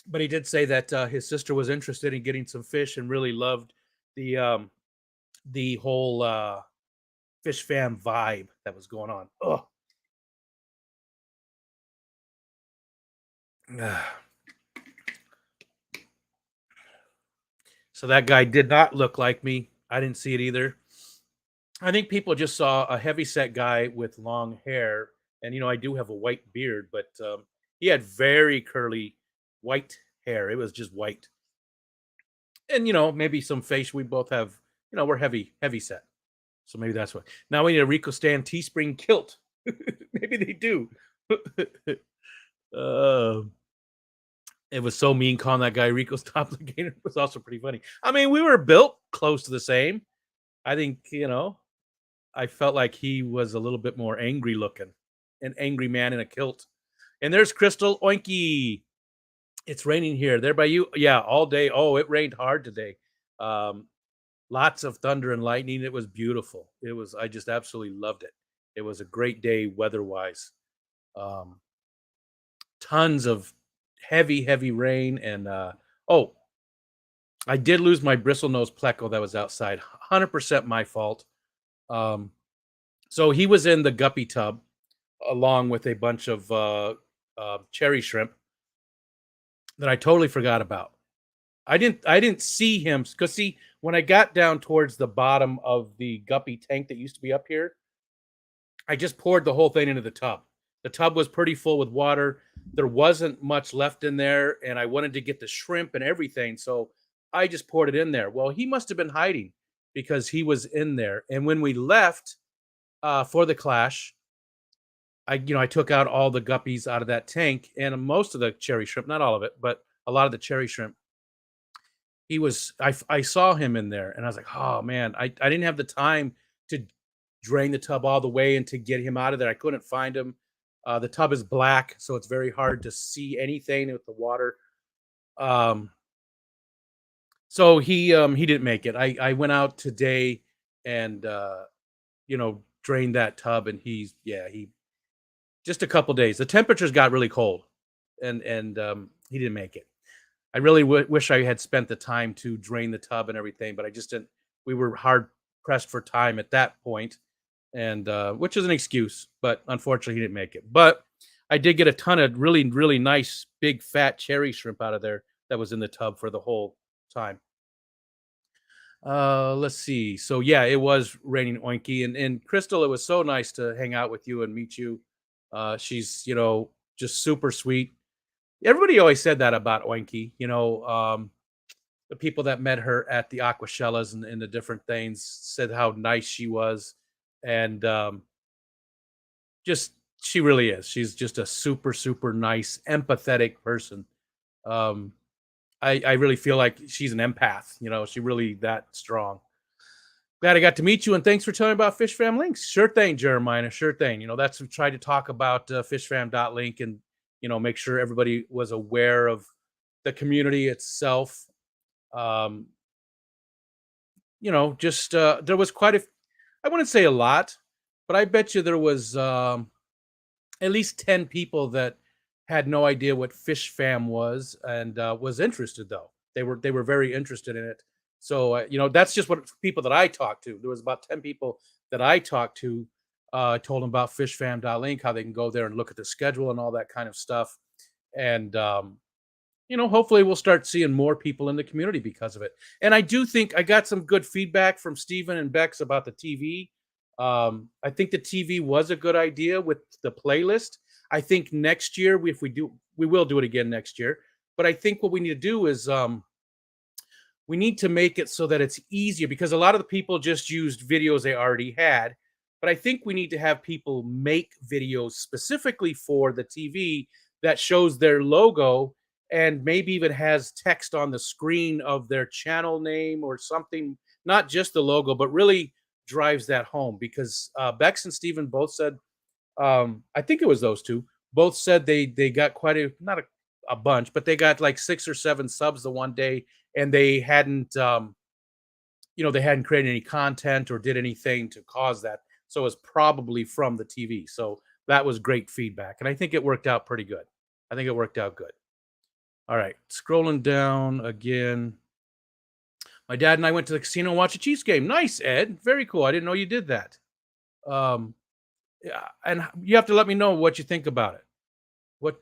But he did say that his sister was interested in getting some fish and really loved the whole fish fam vibe that was going on. Oh. So that guy did not look like me. I didn't see it either. I think people just saw a heavyset guy with long hair. And, I do have a white beard, but he had very curly white hair. It was just white. And, maybe some face. We both have, we're heavy set. So maybe that's why. Now we need a Rico Stan Teespring kilt. Maybe they do. It was so mean calling that guy Rico's top gainer. It was also pretty funny. I mean, we were built close to the same. I think, I felt like he was a little bit more angry looking. An angry man in a kilt. And there's Crystal. Oinky. It's raining here. There by you? Yeah, all day. Oh, it rained hard today. Lots of thunder and lightning. It was beautiful. I just absolutely loved it. It was a great day weather-wise. Um, Tons of heavy rain. And oh, I did lose my bristlenose pleco that was outside. 100% my fault. So he was in the guppy tub along with a bunch of cherry shrimp that I totally forgot about. I didn't see him because see, when I got down towards the bottom of the guppy tank that used to be up here, I just poured the whole thing into the tub. The tub was pretty full with water. There wasn't much left in there, and I wanted to get the shrimp and everything, so I just poured it in there. Well, he must have been hiding because he was in there. And when we left for the clash, I took out all the guppies out of that tank and most of the cherry shrimp, not all of it, but a lot of the cherry shrimp. I saw him in there and I was like, oh man, I didn't have the time to drain the tub all the way and to get him out of there. I couldn't find him. The tub is black, so it's very hard to see anything with the water. So he didn't make it. I went out today and drained that tub, and he just a couple days. The temperatures got really cold, and he didn't make it. I really wish I had spent the time to drain the tub and everything, but I just didn't. We were hard pressed for time at that point, and which is an excuse, but unfortunately he didn't make it. But I did get a ton of really nice big fat cherry shrimp out of there that was in the tub for the whole time. Let's see. So yeah, it was raining, Oinky, and Crystal, it was so nice to hang out with you and meet you. She's just super sweet. Everybody always said that about Oinky. The people that met her at the Aquashellas and the different things said how nice she was, and just she really is. She's just a super nice, empathetic person. I really feel like she's an empath. She really that strong. Glad I got to meet you, and thanks for telling me about Fish Fam Links. Sure thing, Jeremiah. Sure thing. That's we tried to talk about fishfam.link and make sure everybody was aware of the community itself. Just there was quite I wouldn't say a lot, but I bet you there was at least 10 people that had no idea what Fish Fam was and was interested though. They were very interested in it. So that's just what people that I talked to. There was about 10 people that I talked to. Told them about fishfam.link, how they can go there and look at the schedule and all that kind of stuff. And hopefully we'll start seeing more people in the community because of it. And I do think I got some good feedback from Steven and Bex about the TV. I think the TV was a good idea with the playlist. I think next year, we will do it again next year. But I think what we need to do is we need to make it so that it's easier, because a lot of the people just used videos they already had. But I think we need to have people make videos specifically for the TV that shows their logo and maybe even has text on the screen of their channel name or something, not just the logo, but really drives that home. Because Bex and Steven both said, I think it was those two, both said they got quite not a bunch, but they got like 6 or 7 subs the one day, and they hadn't they hadn't created any content or did anything to cause that. So it's probably from the TV. So that was great feedback, and I think it worked out pretty good. I think it worked out good. All right, scrolling down again. My dad and I went to the casino and watched a Chiefs game. Nice, Ed. Very cool. I didn't know you did that. Yeah, and you have to let me know what you think about it. What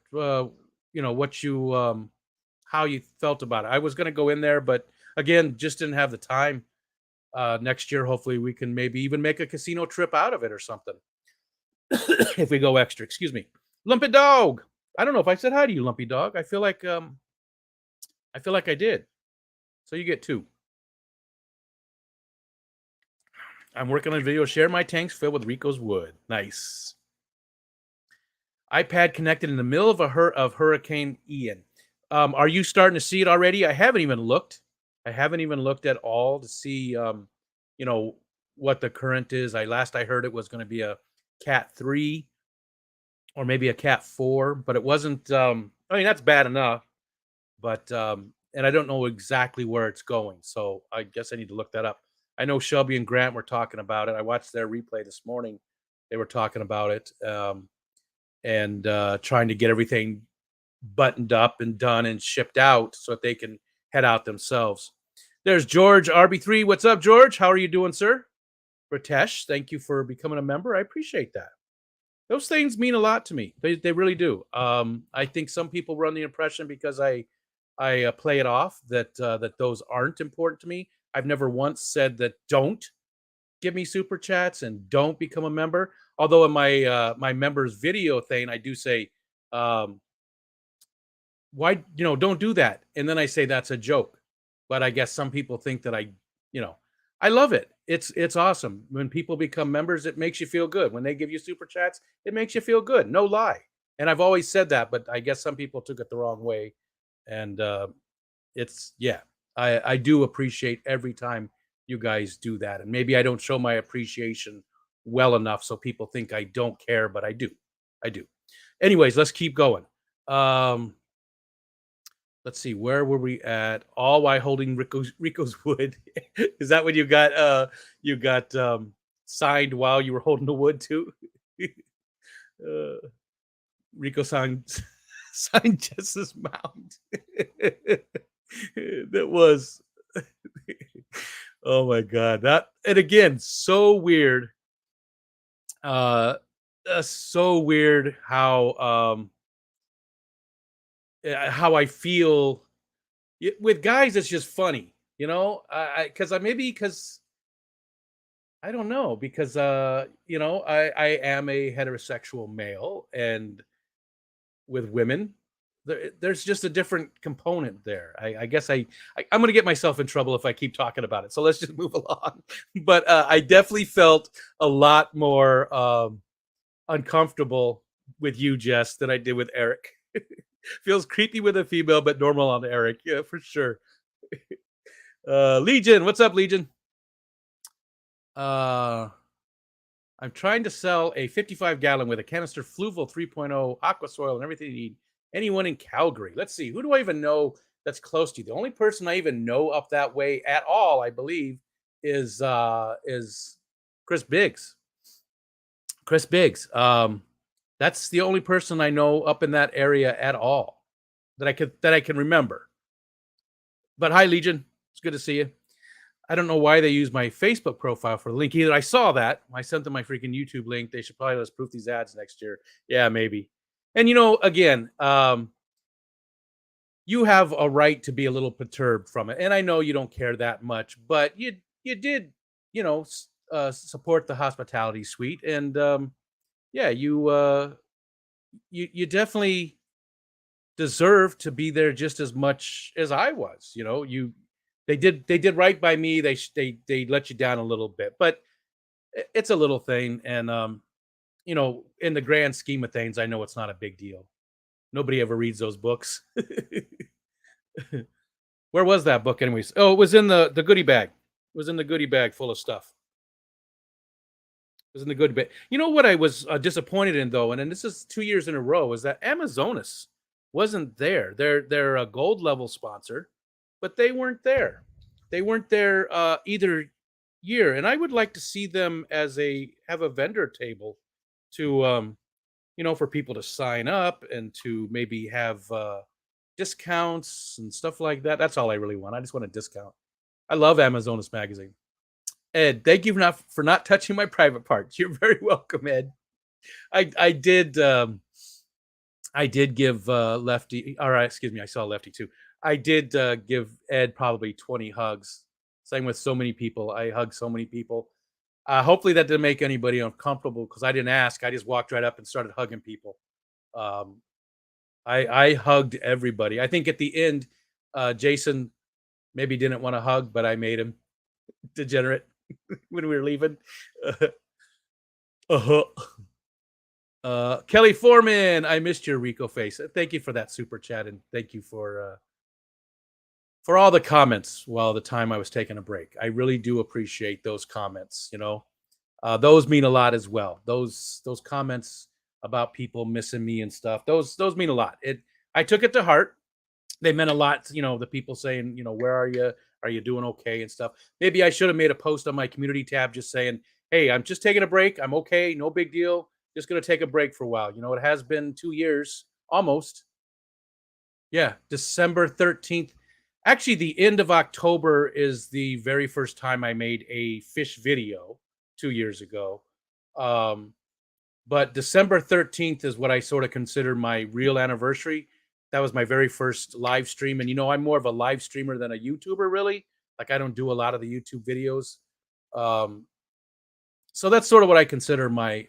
how you felt about it. I was going to go in there, but again, just didn't have the time. Next year, hopefully, we can maybe even make a casino trip out of it or something. If we go extra, excuse me. Lumpy Dog. I don't know if I said hi to you, Lumpy Dog. I feel like I did. So you get 2. I'm working on a video. Share my tanks filled with Rico's wood. Nice. iPad connected in the middle of Hurricane Ian. Are you starting to see it already? I haven't even looked. I haven't even looked at all to see, what the current is. Last I heard it was going to be a Cat 3. or maybe a cat 4, but it wasn't. I mean, that's bad enough, but and I don't know exactly where it's going, so I guess I need to look that up. I know Shelby and Grant were talking about it. I watched their replay this morning. They were talking about it, and trying to get everything buttoned up and done and shipped out so that they can head out themselves. There's George RB3. What's up, George? How are you doing, sir? Ritesh, thank you for becoming a member. I appreciate that. Those things mean a lot to me. They really do. I think some people run the impression because I play it off that that those aren't important to me. I've never once said that don't give me super chats and don't become a member. Although in my my members video thing, I do say, why don't do that, and then I say that's a joke. But I guess some people think that I love it. It's awesome when people become members. It makes you feel good when they give you super chats. It makes you feel good. No lie. And I've always said that, but I guess some people took it the wrong way. And I do appreciate every time you guys do that. And maybe I don't show my appreciation well enough so people think I don't care, but I do. I do. Anyways, let's keep going. Let's see, where were we at? All while holding Rico's wood. Is that what you got? You got signed while you were holding the wood too? Rico signed Jess's mount. That was, oh my god! That, and again, so weird. So weird how I feel with guys. It's just funny, because I don't know, because I am a heterosexual male, and with women there's just a different component there. I guess I'm going to get myself in trouble if I keep talking about it, so let's just move along. But I definitely felt a lot more uncomfortable with you, Jess, than I did with Eric. Feels creepy with a female, but normal on Eric. Yeah, for sure. Legion, what's up, Legion? I'm trying to sell a 55-gallon with a canister Fluval 3.0 aqua soil and everything you need. Anyone in Calgary? Let's see. Who do I even know that's close to you? The only person I even know up that way at all, I believe, is Chris Biggs. Chris Biggs. That's the only person I know up in that area at all that I can remember. But hi, Legion. It's good to see you. I don't know why they use my Facebook profile for the link either. I saw that. I sent them my freaking YouTube link. They should probably let us proof these ads next year. Yeah, maybe. And again, you have a right to be a little perturbed from it. And I know you don't care that much, but you did, support the hospitality suite. And yeah, you definitely deserve to be there just as much as I was. They did right by me. They let you down a little bit, but it's a little thing. And in the grand scheme of things, I know it's not a big deal. Nobody ever reads those books. Where was that book anyways? Oh, it was in the goodie bag. It was in the goodie bag full of stuff. It was in the goodie bag. You know what I was disappointed in, though, and then this is 2 years in a row, is that Amazonas wasn't there. They're a gold level sponsor, but they weren't there. They weren't there either year. And I would like to see them have a vendor table to for people to sign up and to maybe have discounts and stuff like that. That's all I really want. I just want a discount. I love Amazonas magazine. Ed, thank you for not touching my private parts. You're very welcome, Ed. I did give Lefty, all right, excuse me, I saw Lefty too. I did give Ed probably 20 hugs. Same with so many people. I hugged so many people. Hopefully that didn't make anybody uncomfortable, because I didn't ask. I just walked right up and started hugging people. I hugged everybody. I think at the end, Jason maybe didn't want to hug, but I made him. Degenerate. When we were leaving. Kelly Foreman, I missed your Rico face. Thank you for that super chat, and thank you for all the comments while the time I was taking a break. I really do appreciate those comments. Those mean a lot as well. Those comments about people missing me and stuff. Those mean a lot. I took it to heart. They meant a lot, the people saying, where are you? Are you doing okay and stuff? Maybe I should have made a post on my community tab just saying, hey, I'm just taking a break. I'm okay. No big deal. Just going to take a break for a while. It has been 2 years almost. Yeah, December 13th. Actually, the end of October is the very first time I made a fish video 2 years ago. But December 13th is what I sort of consider my real anniversary. That was my very first live stream. And, I'm more of a live streamer than a YouTuber, really. Like, I don't do a lot of the YouTube videos. So that's sort of what I consider my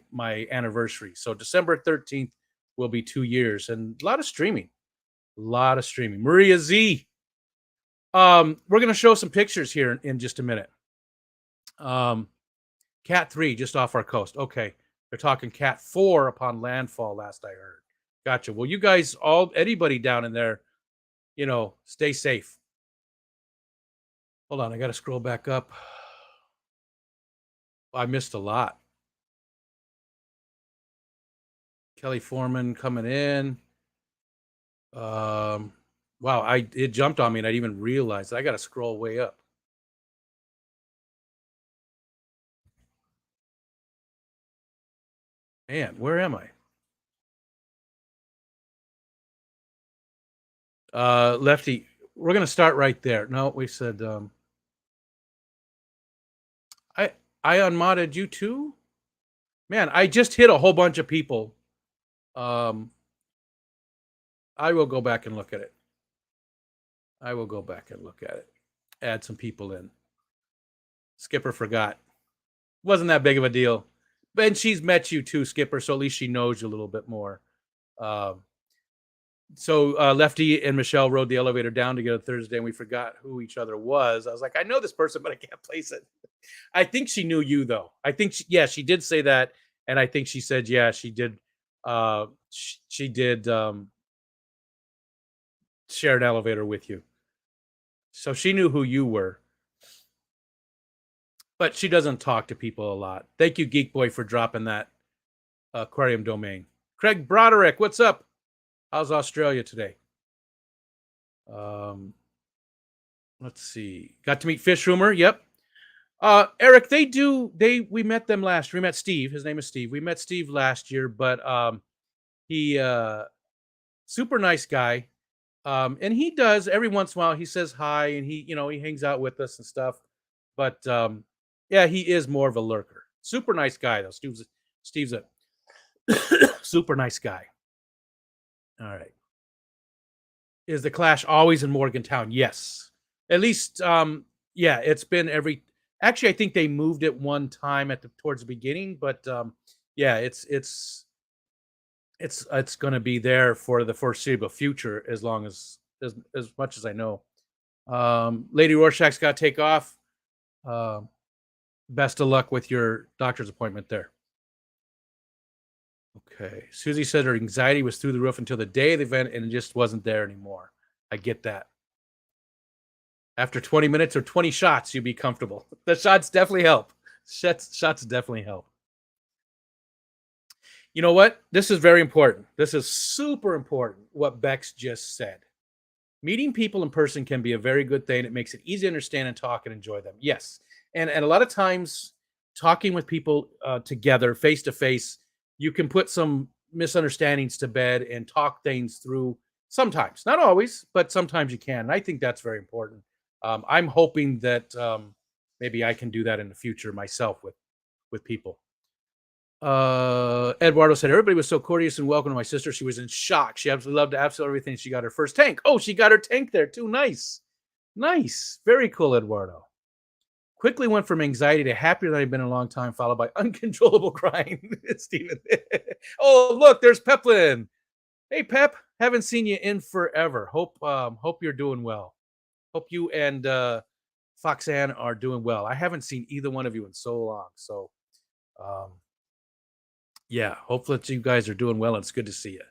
anniversary. So December 13th will be 2 years, and a lot of streaming. Maria Z. We're going to show some pictures here in just a minute. Cat 3 just off our coast. Okay. They're talking Cat 4 upon landfall, last I heard. Gotcha. Well, you guys, anybody down in there, stay safe. Hold on. I got to scroll back up. I missed a lot. Kelly Foreman coming in. Wow, it jumped on me and I didn't even realize I got to scroll way up. Man, where am I? Lefty, we're going to start right there. No, we said, I unmodded you too. Man, I just hit a whole bunch of people. I will go back and look at it. Add some people in. Skipper forgot. Wasn't that big of a deal. And she's met you too, Skipper, so at least she knows you a little bit more. So Lefty and Michelle rode the elevator down together Thursday, and we forgot who each other was. I was like, I know this person, but I can't place it. I think she knew you, though. I think, she did say that, and I think she said, yeah, she did. She did share an elevator with you. So she knew who you were. But she doesn't talk to people a lot. Thank you, Geek Boy, for dropping that aquarium domain. Craig Broderick, what's up? How's Australia today? Let's see. Got to meet Fish Rumor. Yep. Eric, we met them last year. We met Steve. His name is Steve. We met Steve last year, but he super nice guy. And he does every once in a while, he says hi and he hangs out with us and stuff. But yeah, he is more of a lurker. Super nice guy though. Steve's a super nice guy. All right. Is the Clash always in Morgantown? Yes. At least, yeah, it's been actually, I think they moved it one time towards the beginning, but yeah, it's going to be there for the foreseeable future as long as much as I know. Lady Rorschach's got to take off. Best of luck with your doctor's appointment there. Okay. Susie said her anxiety was through the roof until the day of the event and it just wasn't there anymore. I get that. After 20 minutes or 20 shots, you'll be comfortable. The shots definitely help. Shots definitely help. You know what? This is very important. This is super important, what Bex just said. Meeting people in person can be a very good thing. It makes it easy to understand and talk and enjoy them. Yes. And a lot of times, talking with people together, face-to-face, you can put some misunderstandings to bed and talk things through sometimes. Not always, but sometimes you can. And I think that's very important. I'm hoping that maybe I can do that in the future myself with people. Eduardo said, everybody was so courteous and welcome to my sister. She was in shock. She absolutely loved absolutely everything. She got her first tank. Oh, she got her tank there too. Nice. Very cool, Eduardo. Quickly went from anxiety to happier than I've been in a long time, followed by uncontrollable crying. Steven. Oh, look, there's Peplin. Hey, Pep. Haven't seen you in forever. Hope you're doing well. Hope you and Foxanne are doing well. I haven't seen either one of you in so long. So, yeah, hopefully you guys are doing well. And it's good to see you.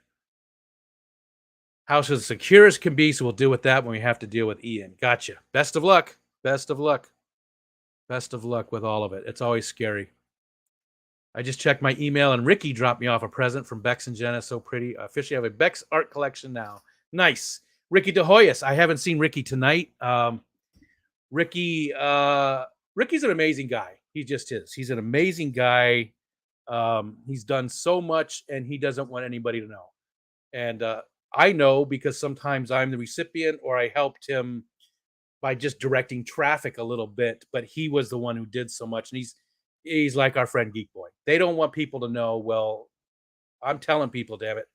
House is secure as can be, so we'll deal with that when we have to deal with Ian. Gotcha. Best of luck. Best of luck with all of it. It's always scary. I just checked my email, and Ricky dropped me off a present from Bex and Jenna. So pretty. I officially have a Bex art collection now. Nice. Ricky De Hoyos. I haven't seen Ricky tonight. Ricky's an amazing guy. He just is. He's an amazing guy. He's done so much, and he doesn't want anybody to know. And I know because sometimes I'm the recipient, or I helped him by just directing traffic a little bit. But he was the one who did so much, and he's like our friend Geek Boy. They don't want people to know. Well, I'm telling people, damn it,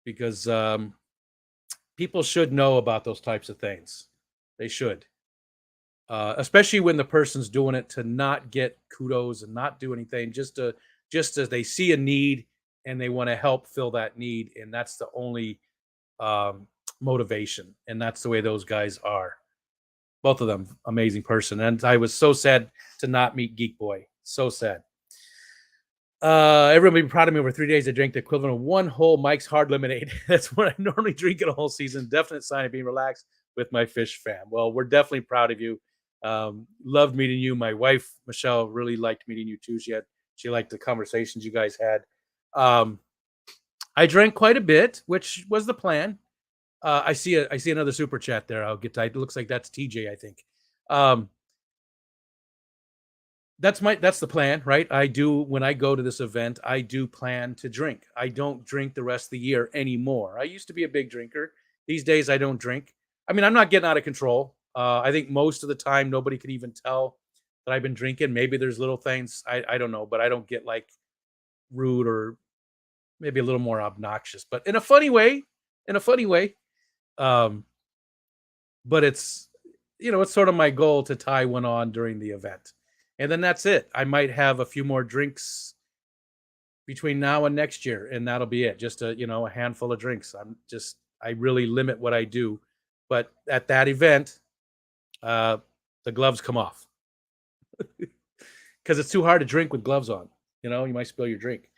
because people should know about those types of things. They should. Especially when the person's doing it to not get kudos and not do anything, just as they see a need and they want to help fill that need, and that's the only motivation, and that's the way those guys are. Both of them, amazing person, and I was so sad to not meet Geek Boy. So sad. Everyone will be proud of me. Over 3 days, I drank the equivalent of one whole Mike's Hard Lemonade. That's what I normally drink in a whole season. Definite sign of being relaxed with my fish fam. Well, we're definitely proud of you. Loved meeting you. My wife Michelle really liked meeting you too. She liked the conversations you guys had. I drank quite a bit, which was the plan. I see another super chat there. I'll get to it. Looks like that's TJ, I think. That's the plan, right? When I go to this event, I do plan to drink. I don't drink the rest of the year anymore. I used to be a big drinker. These days I don't drink. I mean, I'm not getting out of control. I think most of the time nobody can even tell that I've been drinking. Maybe there's little things, I don't know, but I don't get like rude or maybe a little more obnoxious, but in a funny way. But it's sort of my goal to tie one on during the event. And then that's it. I might have a few more drinks between now and next year, and that'll be it. Just a handful of drinks. I really limit what I do. But at that event, the gloves come off because it's too hard to drink with gloves on. You might spill your drink.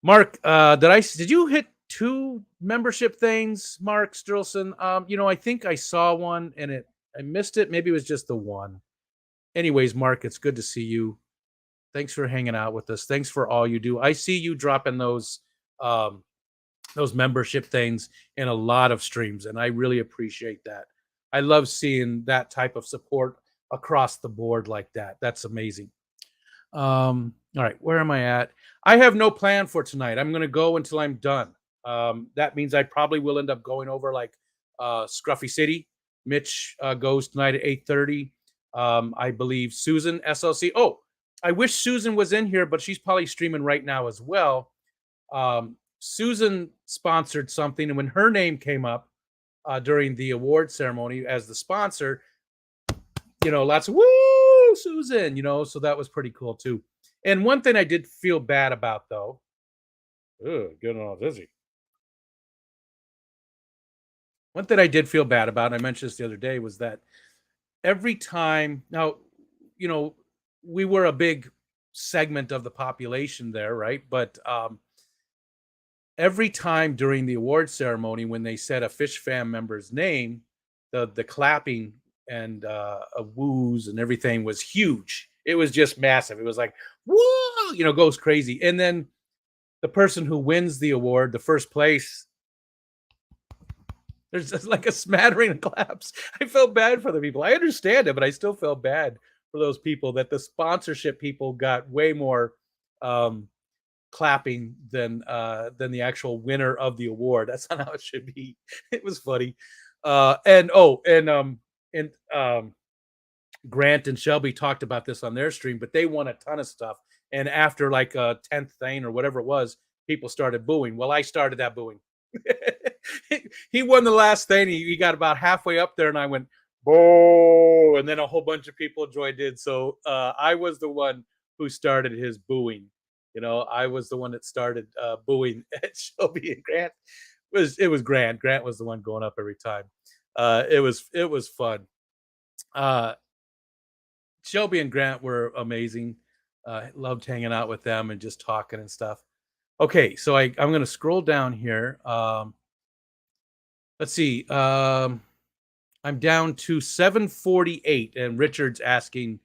Mark, did you hit 2 membership things, Mark Sturlson? I think I saw one and I missed it. Maybe it was just the one. Anyways, Mark, it's good to see you. Thanks for hanging out with us. Thanks for all you do. I see you dropping those membership things in a lot of streams, and I really appreciate that. I love seeing that type of support across the board like that. That's amazing. All right, where am I at? I have no plan for tonight. I'm going to go until I'm done. That means I probably will end up going over like Scruffy City. Mitch goes tonight at 8:30. I believe Susan SLC. Oh, I wish Susan was in here, but she's probably streaming right now as well. Susan sponsored something, and when her name came up during the award ceremony as the sponsor, lots of woo, Susan, so that was pretty cool too. And one thing I did feel bad about though, getting all dizzy. One thing I did feel bad about, and I mentioned this the other day, was that every time now, we were a big segment of the population there, right? But every time during the award ceremony, when they said a Fish Fam member's name, the clapping and woos and everything was huge. It was just massive. It was like, woo, goes crazy. And then the person who wins the award, the first place, there's just like a smattering of claps. I felt bad for the people. I understand it, but I still felt bad for those people that the sponsorship people got way more clapping than the actual winner of the award. That's not how it should be. It was funny. Grant and Shelby talked about this on their stream, but they won a ton of stuff. And after like a 10th thing or whatever it was, people started booing. Well, I started that booing. He won the last thing. He got about halfway up there, and I went, boo, and then a whole bunch of people joined in. So I was the one who started his booing. I was the one that started booing at Shelby and Grant. It was Grant. Grant was the one going up every time. It was fun. Shelby and Grant were amazing. Loved hanging out with them and just talking and stuff. Okay, so I'm going to scroll down here. Let's see. I'm down to 748, and Richard's asking,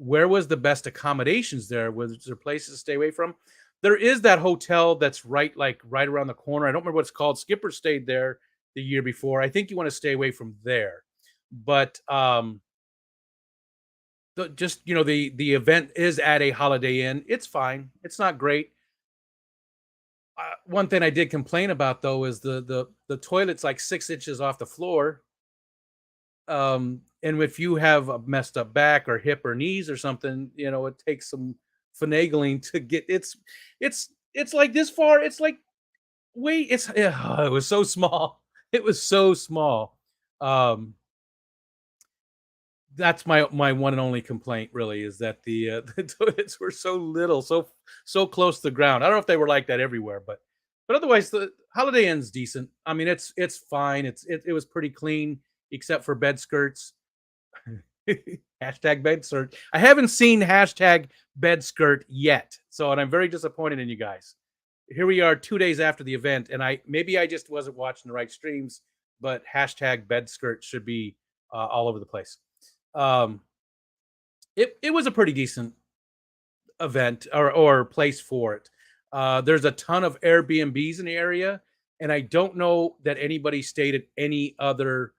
where was the best accommodations there? Was there places to stay away from? There is that hotel that's right around the corner. I don't remember what it's called. Skipper stayed there the year before. I think you want to stay away from there. But the event is at a Holiday Inn. It's fine. It's not great. One thing I did complain about though is the toilet's like 6 inches off the floor. And if you have a messed up back or hip or knees or something, it takes some finagling to get it's like this far. It's like it was so small. It was so small. That's my one and only complaint really, is that the the toilets were so little, so close to the ground. I don't know if they were like that everywhere, but otherwise the Holiday Inn's decent. I mean, it's fine. It was pretty clean except for bed skirts. Hashtag bed skirt. I haven't seen hashtag bed skirt yet, and I'm very disappointed in you guys. Here we are 2 days after the event, and I just wasn't watching the right streams, but hashtag bed skirt should be all over the place. It was a pretty decent event or place for it. There's a ton of Airbnbs in the area, and I don't know that anybody stayed at any other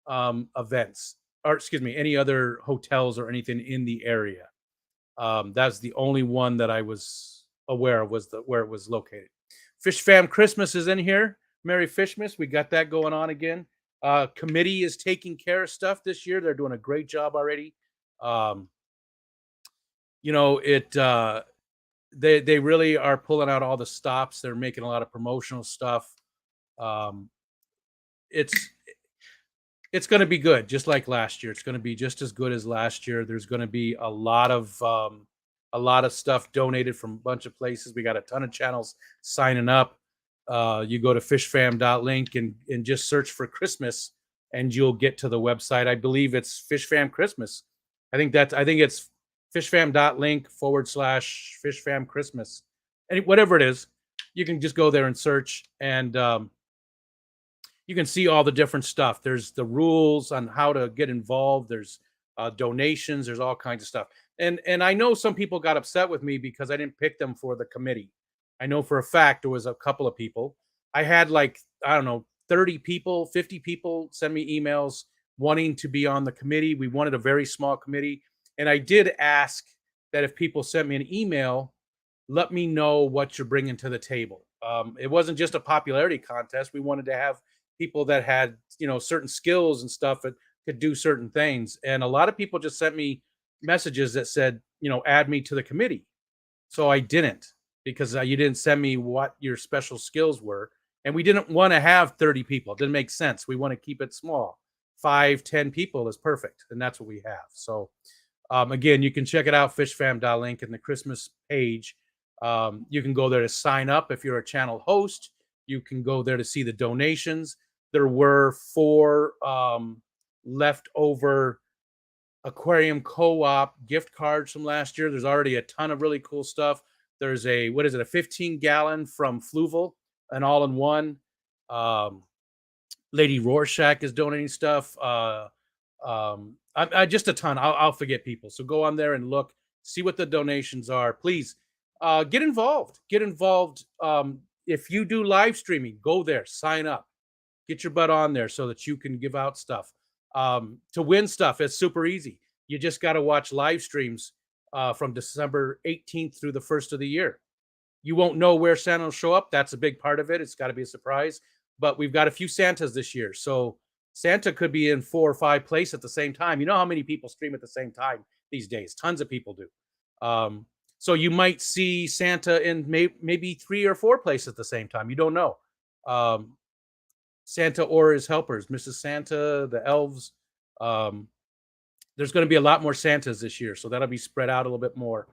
events, or excuse me, any other hotels or anything in the area. That's the only one that I was aware of, was where it was located. Fish Fam Christmas is in here. Merry Fishmas. We got that going on again. Committee is taking care of stuff this year. They're doing a great job already. They really are pulling out all the stops. They're making a lot of promotional stuff. It's going to be good, just like last year. It's going to be just as good as last year. There's going to be a lot of stuff donated from a bunch of places. We got a ton of channels signing up. You go to fishfam.link and just search for Christmas, and you'll get to the website. I believe it's FishFam Christmas. I think it's fishfam.link/FishFam Christmas. And whatever it is, you can just go there and search, and you can see all the different stuff. There's the rules on how to get involved. There's donations. There's all kinds of stuff. And I know some people got upset with me because I didn't pick them for the committee. I know for a fact there was a couple of people. I had 30 people, 50 people send me emails wanting to be on the committee. We wanted a very small committee. And I did ask that if people sent me an email, let me know what you're bringing to the table. It wasn't just a popularity contest. We wanted to have people that had, certain skills and stuff that could do certain things. And a lot of people just sent me messages that said, add me to the committee. So I didn't, because you didn't send me what your special skills were. And we didn't want to have 30 people. It didn't make sense. We want to keep it small. 5-10 people is perfect. And that's what we have. So again, you can check it out, fishfam.link, in the Christmas page. You can go there to sign up if you're a channel host. You can go there to see the donations. There were 4 leftover Aquarium Co-op gift cards from last year. There's already a ton of really cool stuff. There's a 15-gallon from Fluval, an all-in-one. Lady Rorschach is donating stuff. I just a ton. I'll forget people. So go on there and look, see what the donations are. Please get involved. Get involved. If you do live streaming, go there, sign up, get your butt on there so that you can give out stuff. To win stuff, it's super easy. You just got to watch live streams from December 18th through the 1st of the year. You won't know where Santa will show up. That's a big part of it. It's got to be a surprise. But we've got a few Santas this year. So Santa could be in 4 or 5 places at the same time. You know how many people stream at the same time these days? Tons of people do. So you might see Santa in maybe 3 or 4 places at the same time. You don't know. Santa or his helpers, Mrs. Santa, the elves. There's going to be a lot more Santas this year, so that'll be spread out a little bit more.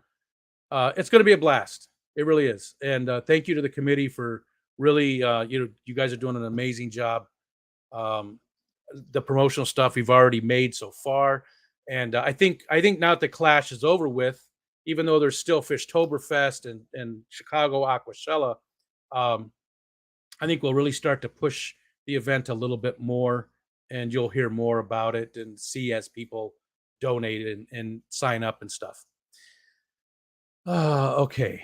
It's going to be a blast. It really is. And thank you to the committee for really, you guys are doing an amazing job. The promotional stuff we've already made so far. And I think now that the clash is over with, even though there's still Fishtoberfest and Chicago Aquashella, I think we'll really start to push the event a little bit more, and you'll hear more about it and see as people donate and sign up and stuff. Okay.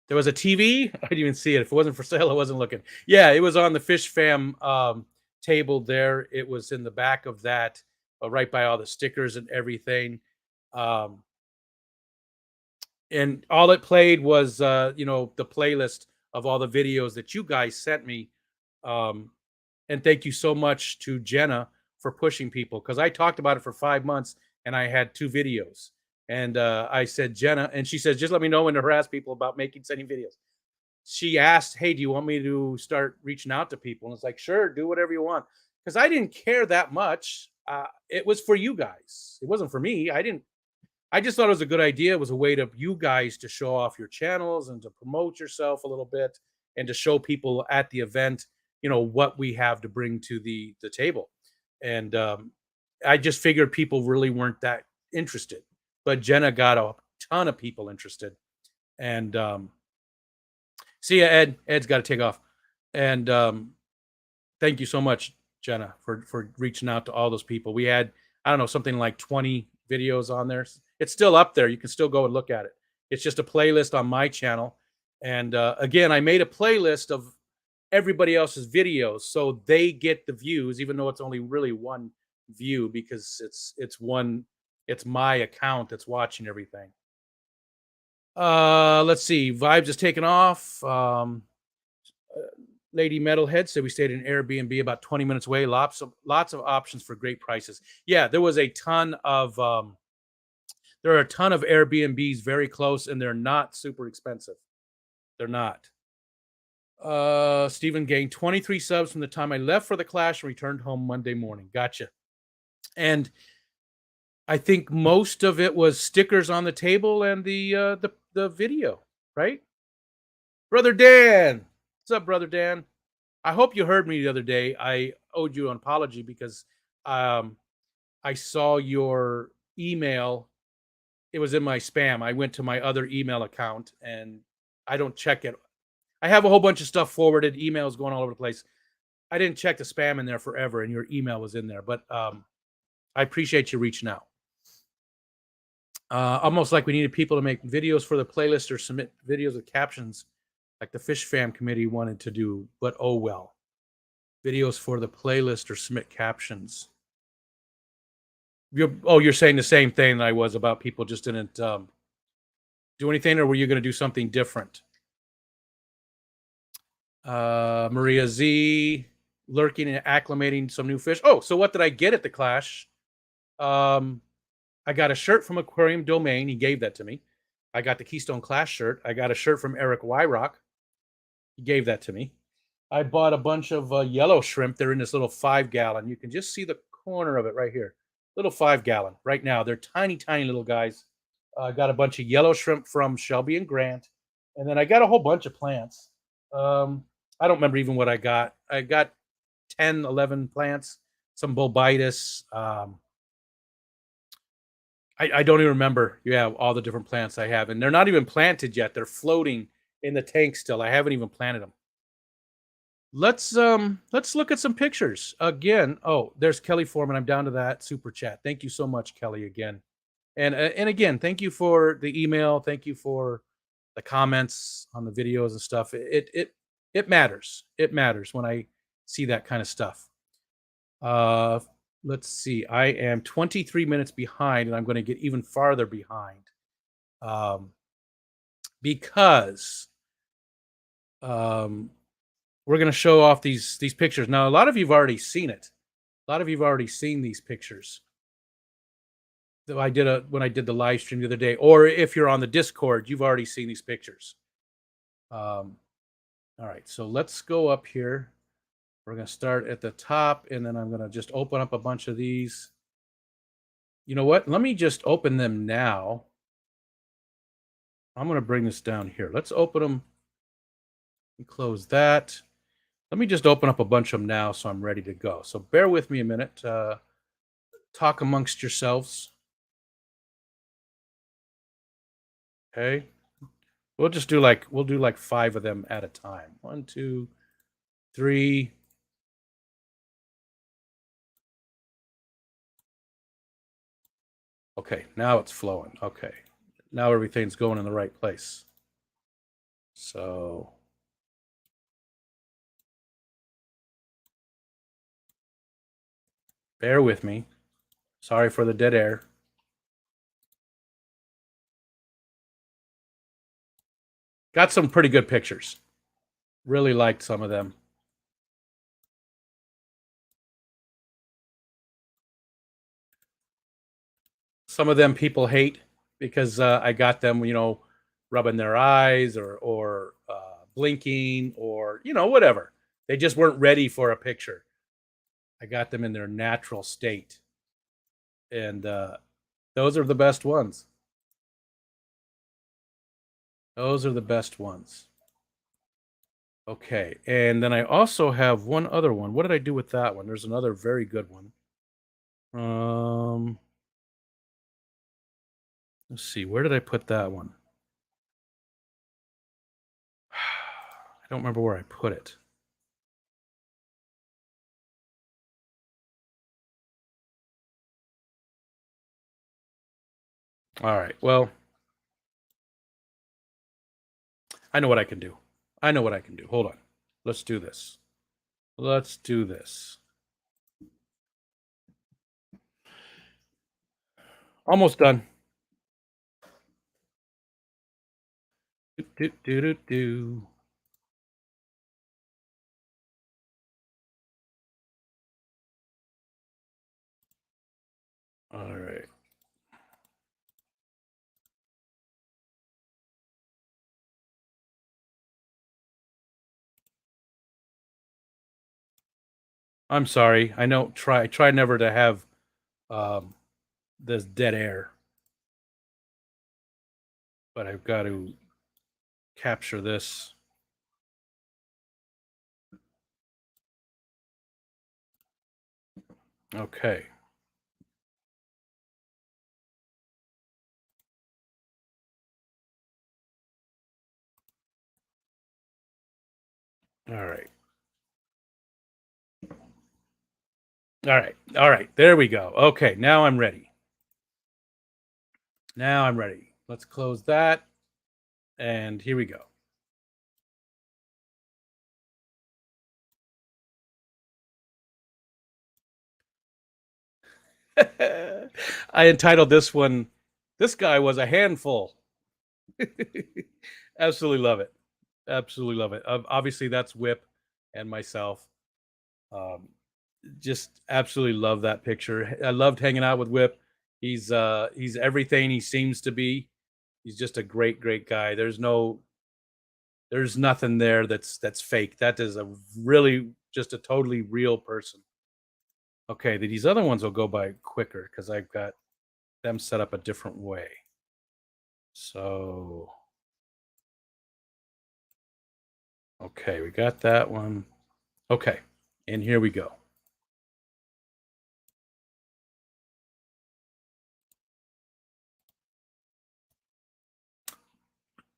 There was a TV. I didn't even see it. If it wasn't for sale, I wasn't looking. Yeah, it was on the Fish Fam table there. It was in the back of that, right by all the stickers and everything. And all it played was, the playlist of all the videos that you guys sent me. And thank you so much to Jenna for pushing people, because I talked about it for 5 months and I had 2 videos. And I said, Jenna, and she says, just let me know when to harass people about sending videos. She asked, hey, do you want me to start reaching out to people? And it's like, sure, do whatever you want. Because I didn't care that much. It was for you guys. It wasn't for me. I just thought it was a good idea. It was a way to you guys to show off your channels and to promote yourself a little bit and to show people at the event, what we have to bring to the table. And I just figured people really weren't that interested. But Jenna got a ton of people interested. And see ya, Ed. Ed's got to take off. And thank you so much, Jenna, for reaching out to all those people. We had, I don't know, something like 20 videos on there. It's still up there. You can still go and look at it. It's just a playlist on my channel. And again, I made a playlist of everybody else's videos so they get the views, even though it's only really one view, because it's my account that's watching everything. Let's see. Vibes is taken off. Lady Metalhead said we stayed in an Airbnb about 20 minutes away. Lots of options for great prices. Yeah, there was a ton of there are a ton of Airbnbs very close, and they're not super expensive. They're not. Stephen gained 23 subs from the time I left for the Clash and returned home Monday morning. Gotcha. And I think most of it was stickers on the table and the video, right? Brother Dan. What's up, Brother Dan? I hope you heard me the other day. I owed you an apology because I saw your email. It was in my spam. I went to my other email account and I don't check it. I have a whole bunch of stuff forwarded, emails going all over the place. I didn't check the spam in there forever, and your email was in there. But I appreciate you reaching out. Almost like we needed people to make videos for the playlist or submit videos with captions like the Fish Fam committee wanted to do, but oh well. Videos for the playlist or submit captions. You're saying the same thing that I was about people just didn't do anything, or were you going to do something different? Maria Z, lurking and acclimating some new fish. Oh, so what did I get at the Clash? I got a shirt from Aquarium Domain. He gave that to me. I got the Keystone Clash shirt. I got a shirt from Eric Wyrock. He gave that to me. I bought a bunch of yellow shrimp. They're in this little 5-gallon. You can just see the corner of it right here. Little 5-gallon right now. They're tiny, tiny little guys. I got a bunch of yellow shrimp from Shelby and Grant. And then I got a whole bunch of plants. I don't remember even what I got. I got 10, 11 plants, some bulbitis. I don't even remember. Yeah, all the different plants I have. And they're not even planted yet. They're floating in the tank still. I haven't even planted them. Let's look at some pictures again. Oh, there's Kelly Foreman. I'm down to that super chat. Thank you so much, Kelly, again. And again, thank you for the email. Thank you for the comments on the videos and stuff. It matters. It matters when I see that kind of stuff. Let's see. I am 23 minutes behind, and I'm going to get even farther behind because we're going to show off these pictures. Now, a lot of you have already seen it. A lot of you have already seen these pictures that I did when I did the live stream the other day. Or if you're on the Discord, you've already seen these pictures. All right, so let's go up here. We're going to start at the top, and then I'm going to just open up a bunch of these. You know what? Let me just open them now. I'm going to bring this down here. Let's open them and close that. Let me just open up a bunch of them now so I'm ready to go. So bear with me a minute. Talk amongst yourselves. Okay. We'll do like 5 of them at a time. 1, 2, 3. Okay, now it's flowing. Okay, now everything's going in the right place. So bear with me. Sorry for the dead air. Got some pretty good pictures. Really liked some of them. Some of them people hate because I got them, rubbing their eyes or blinking or, whatever. They just weren't ready for a picture. I got them in their natural state. And those are the best ones. Those are the best ones. Okay, and then I also have one other one. What did I do with that one? There's another very good one. Let's see, where did I put that one? I don't remember where I put it. All right, well, I know what I can do. I know what I can do. Hold on. Let's do this. Let's do this. Almost done. Do. All right. I'm sorry. I know. Try never to have this dead air, but I've got to capture this. Okay. All right. All right. All right. There we go. Okay. Now I'm ready. Now I'm ready. Let's close that. And here we go. I entitled this one, This Guy Was a Handful. Absolutely love it. Absolutely love it. Obviously, that's Whip and myself. Just absolutely love that picture. I loved hanging out with Whip. He's everything he seems to be. He's just a great guy. There's nothing there that's fake. That is a really just a totally real person. Okay, these other ones will go by quicker because I've got them set up a different way. So, okay, we got that one. Okay, and here we go.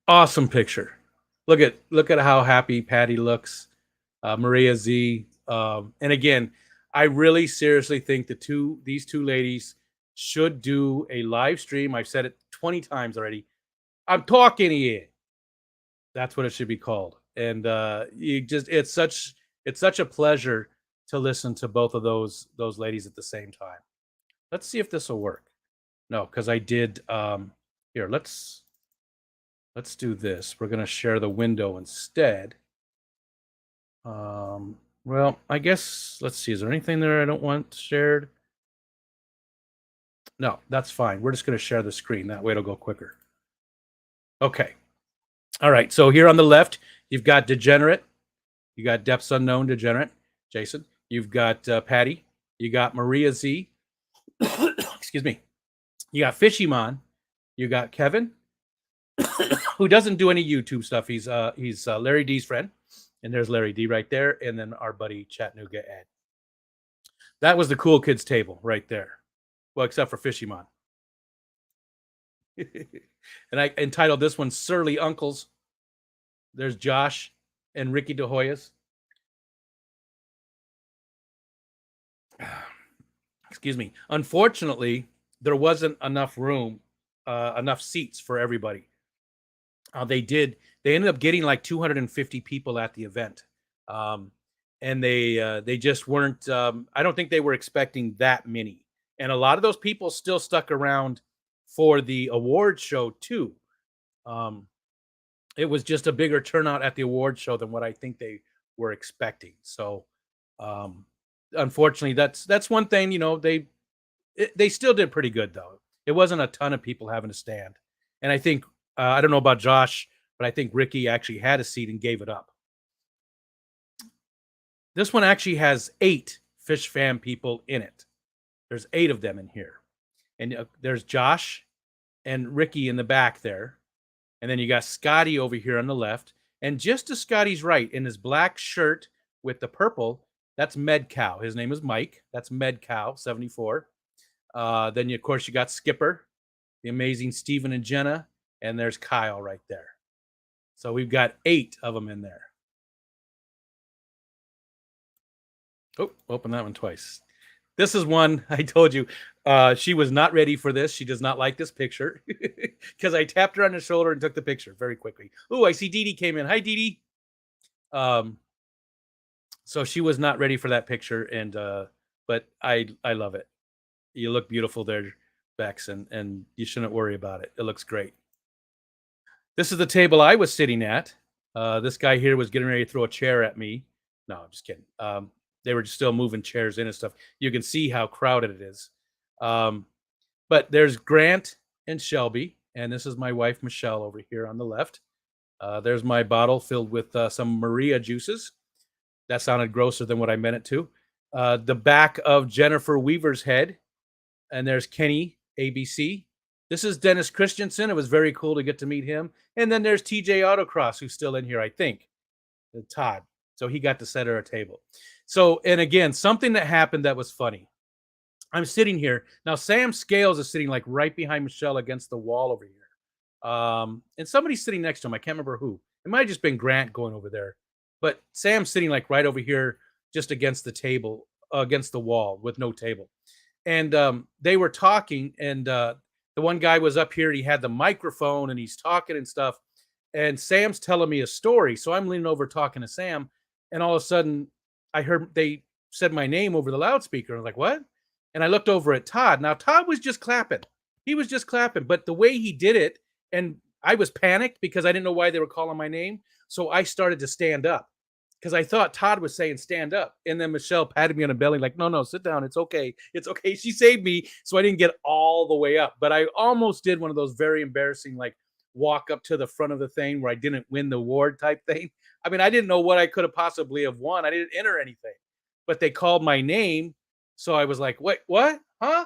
Awesome picture. Look at how happy Patty looks. Maria Z. And again, I really seriously think these two ladies should do a live stream. I've said it 20 times already. I'm talking here. That's what it should be called. And it's such a pleasure to listen to both of those ladies at the same time. Let's see if this will work. No, because I did here, let's do this. We're gonna share the window instead. Well, I guess let's see. Is there anything there I don't want shared? No, that's fine. We're just gonna share the screen. That way it'll go quicker. Okay. All right. So here on the left, you've got Degenerate. You got Depths Unknown Degenerate, Jason. You've got Patty. You got Maria Z. Excuse me. You got Fishymon. You got Kevin, who doesn't do any YouTube stuff. He's Larry D's friend. And there's Larry D right there. And then our buddy Chattanooga Ed. That was the cool kids table right there. Well, except for Fishymon. And I entitled this one Surly Uncles. There's Josh and Ricky De Hoyas. Excuse me. Unfortunately, there wasn't enough room, enough seats for everybody. They ended up getting like 250 people at the event. And they just weren't, I don't think they were expecting that many. And a lot of those people still stuck around for the award show too. It was just a bigger turnout at the award show than what I think they were expecting. So, unfortunately, that's one thing. They still did pretty good though. It wasn't a ton of people having to stand, and I think I don't know about Josh, but I think Ricky actually had a seat and gave it up. This one actually has 8 Fish Fam people in it. There's 8 of them in here, and there's Josh and Ricky in the back there. And then you got Scotty over here on the left. And just to Scotty's right, in his black shirt with the purple, that's Med Cow. His name is Mike. That's Med Cow 74. Then, of course, you got Skipper, the amazing Stephen and Jenna. And there's Kyle right there. So we've got 8 of them in there. Oh, open that one twice. This is one I told you. She was not ready for this. She does not like this picture because I tapped her on the shoulder and took the picture very quickly. Oh, I see Dee Dee came in. Hi, Dee Dee. So she was not ready for that picture, and but I love it. You look beautiful there, Bex, and you shouldn't worry about it. It looks great. This is the table I was sitting at. This guy here was getting ready to throw a chair at me. No, I'm just kidding. They were still moving chairs in and stuff. You can see how crowded it is. But there's Grant and Shelby, and this is my wife, Michelle, over here on the left. There's my bottle filled with some Maria juices. That sounded grosser than what I meant it to. The back of Jennifer Weaver's head, and there's Kenny, ABC. This is Dennis Christensen. It was very cool to get to meet him. And then there's TJ Autocross, who's still in here, I think. Todd. So he got to set her a table. So, and again, something that happened that was funny. I'm sitting here. Now, Sam Scales is sitting like right behind Michelle against the wall over here. And somebody's sitting next to him. I can't remember who. It might have just been Grant going over there. But Sam's sitting like right over here just against the table, against the wall with no table. And they were talking, and the one guy was up here. He had the microphone, and he's talking and stuff. And Sam's telling me a story. So I'm leaning over talking to Sam. And all of a sudden, I heard they said my name over the loudspeaker. I was like, what? And I looked over at Todd. Now, Todd was just clapping. He was just clapping. But the way he did it, and I was panicked because I didn't know why they were calling my name. So I started to stand up because I thought Todd was saying stand up. And then Michelle patted me on the belly like, no, sit down. It's okay. It's okay. She saved me. So I didn't get all the way up. But I almost did one of those very embarrassing, like, walk up to the front of the thing where I didn't win the award type thing. I mean, I didn't know what I could have possibly have won. I didn't enter anything, but they called my name. So I was like, wait, what? Huh?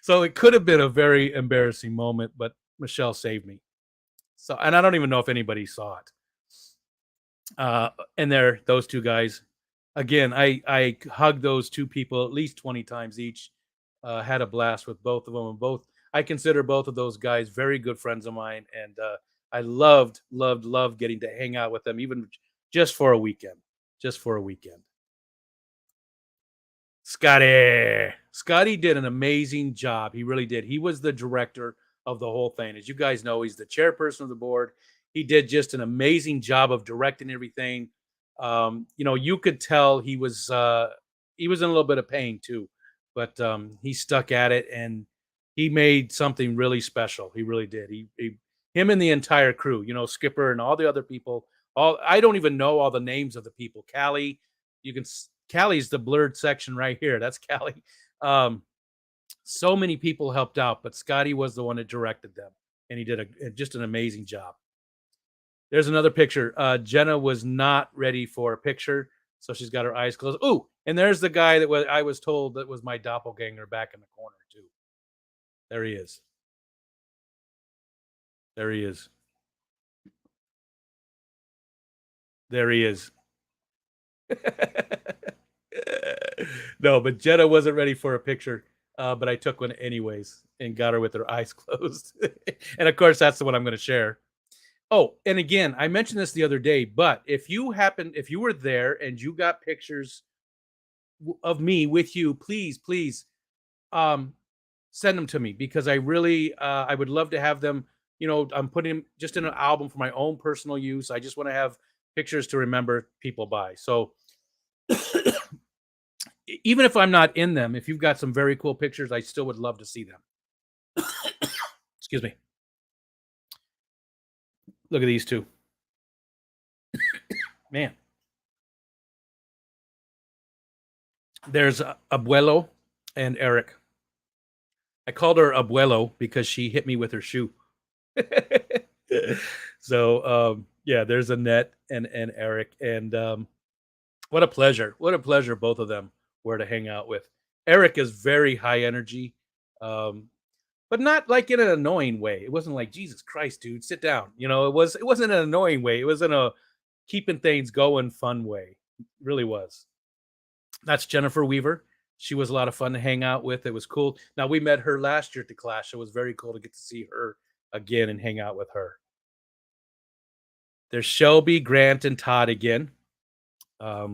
So it could have been a very embarrassing moment, but Michelle saved me. So, and I don't even know if anybody saw it. And there, those 2 guys, again, I hugged those 2 people at least 20 times each, had a blast with both of them, and I consider both of those guys very good friends of mine, and I loved getting to hang out with them, even just for a weekend. Scotty did an amazing job. He really did. He was the director of the whole thing. As you guys know, he's the chairperson of the board. He did just an amazing job of directing everything. You could tell he was in a little bit of pain too, but he stuck at it, and he made something really special. He really did. Him and the entire crew, Skipper and all the other people. I don't even know all the names of the people. Callie, Callie's the blurred section right here. That's Callie. So many people helped out, but Scotty was the one that directed them, and he did just an amazing job. There's another picture. Jenna was not ready for a picture, so she's got her eyes closed. Ooh, and there's the guy I was told that was my doppelganger back in the corner too. There he is. There he is. There he is. No, but Jenna wasn't ready for a picture, but I took one anyways and got her with her eyes closed. And of course, that's the one I'm going to share. Oh, and again, I mentioned this the other day, but if you were there and you got pictures of me with you, please, send them to me, because I really I would love to have them. You know, I'm putting them just in an album for my own personal use. I just want to have pictures to remember people by. So even if I'm not in them, if you've got some very cool pictures, I still would love to see them. Excuse me. Look at these two. Man. There's Abuelo and Eric. I called her Abuelo because she hit me with her shoe. So yeah, there's Annette and Eric, and what a pleasure both of them were to hang out with. Eric is very high energy, but not like in an annoying way. It wasn't like, Jesus Christ, dude, sit down. You know, it wasn't an annoying way. It was in a keeping things going fun way. It really was. That's Jennifer Weaver. She was a lot of fun to hang out with. It was cool. Now, we met her last year at the Clash. It was very cool to get to see her again and hang out with her. There's Shelby, Grant, and Todd again. I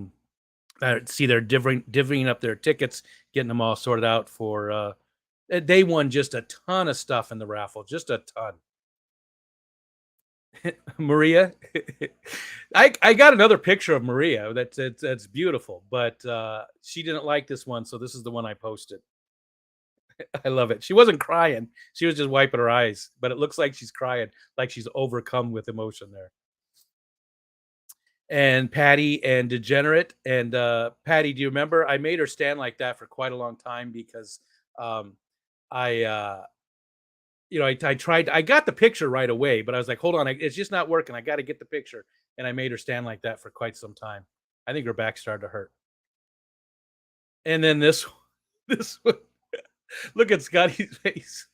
see they're divvying up their tickets, getting them all sorted out for. They won just a ton of stuff in the raffle, just a ton. Maria, I got another picture of Maria. That's beautiful, but she didn't like this one, so this is the one I posted. I love it. She wasn't crying; she was just wiping her eyes, but it looks like she's crying, like she's overcome with emotion there. And Patty and Degenerate, and Patty, do you remember? I made her stand like that for quite a long time because I I tried. I got the picture right away, but I was like, hold on, it's just not working. I got to get the picture, and I made her stand like that for quite some time. I think her back started to hurt. And then this one, look at Scotty's face.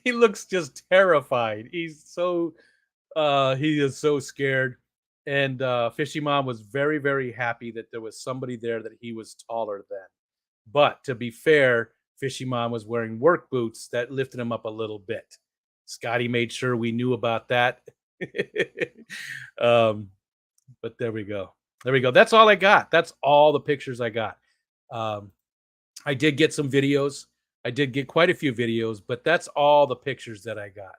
He looks just terrified. He is so scared. And Fishy Mom was very, very happy that there was somebody there that he was taller than. But to be fair, Fishy Mom was wearing work boots that lifted him up a little bit. Scotty made sure we knew about that. But there we go. There we go. That's all I got. That's all the pictures I got. I did get some videos. I did get quite a few videos, but that's all the pictures that I got.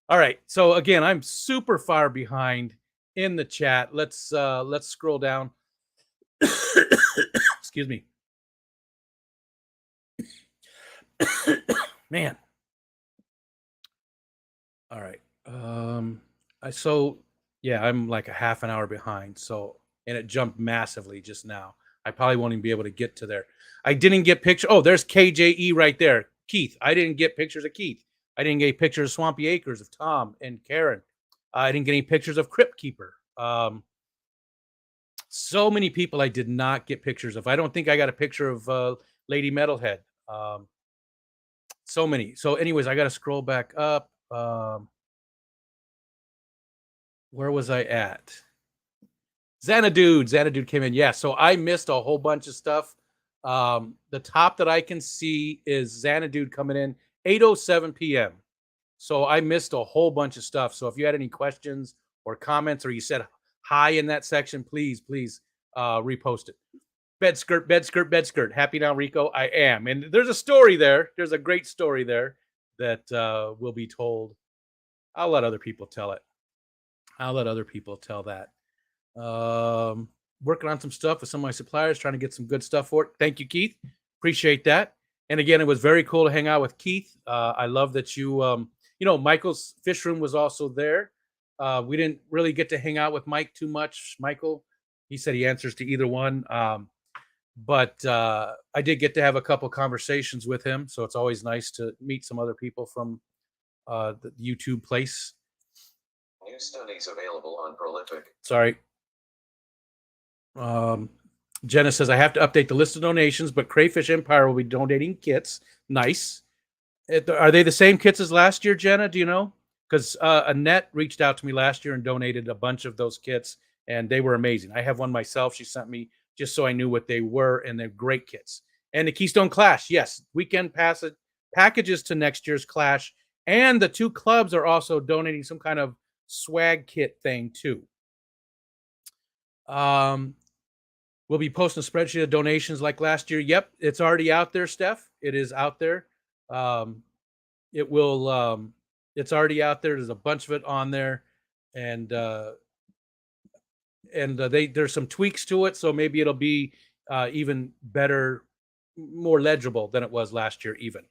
All right. So again, I'm super far behind in the chat. Let's scroll down. Excuse me. Man. All right. I'm like a half an hour behind. So, and it jumped massively just now. I probably won't even be able to get to there. I didn't get pictures. Oh, there's KJE right there. Keith. I didn't get pictures of Keith. I didn't get pictures of Swampy Acres of Tom and Karen. I didn't get any pictures of Crypt Keeper. So many people I did not get pictures of. I don't think I got a picture of Lady Metalhead. So many. So anyways, I got to scroll back up. Where was I at? Xanadude came in. Yeah, so I missed a whole bunch of stuff. The top that I can see is Xanadude coming in 8:07 p.m. So I missed a whole bunch of stuff. So if you had any questions or comments, or you said hi in that section, please repost it. Bed skirt. Happy now, Rico? I am. And there's a story there. There's a great story there that will be told. I'll let other people tell it. I'll let other people tell that. Working on some stuff with some of my suppliers, trying to get some good stuff for it. Thank you, Keith. Appreciate that. And again, it was very cool to hang out with Keith. I love that you, Michael's fish room was also there. We didn't really get to hang out with Mike too much. Michael, he said he answers to either one. But I did get to have a couple conversations with him. So it's always nice to meet some other people from the YouTube place. New studies available on Prolific. Sorry. Jenna says, I have to update the list of donations, but Crayfish Empire will be donating kits. Nice. Are they the same kits as last year, Jenna? Do you know? Because Annette reached out to me last year and donated a bunch of those kits, and they were amazing. I have one myself. She sent me just so I knew what they were, and they're great kits. And the Keystone Clash, yes, weekend packages to next year's Clash, and the two clubs are also donating some kind of swag kit thing too. We'll be posting a spreadsheet of donations like last year. Yep, it's already out there, Steph. It is out there. It will. It's already out there. There's a bunch of it on there, and there's some tweaks to it, so maybe it'll be even better, more legible than it was last year, even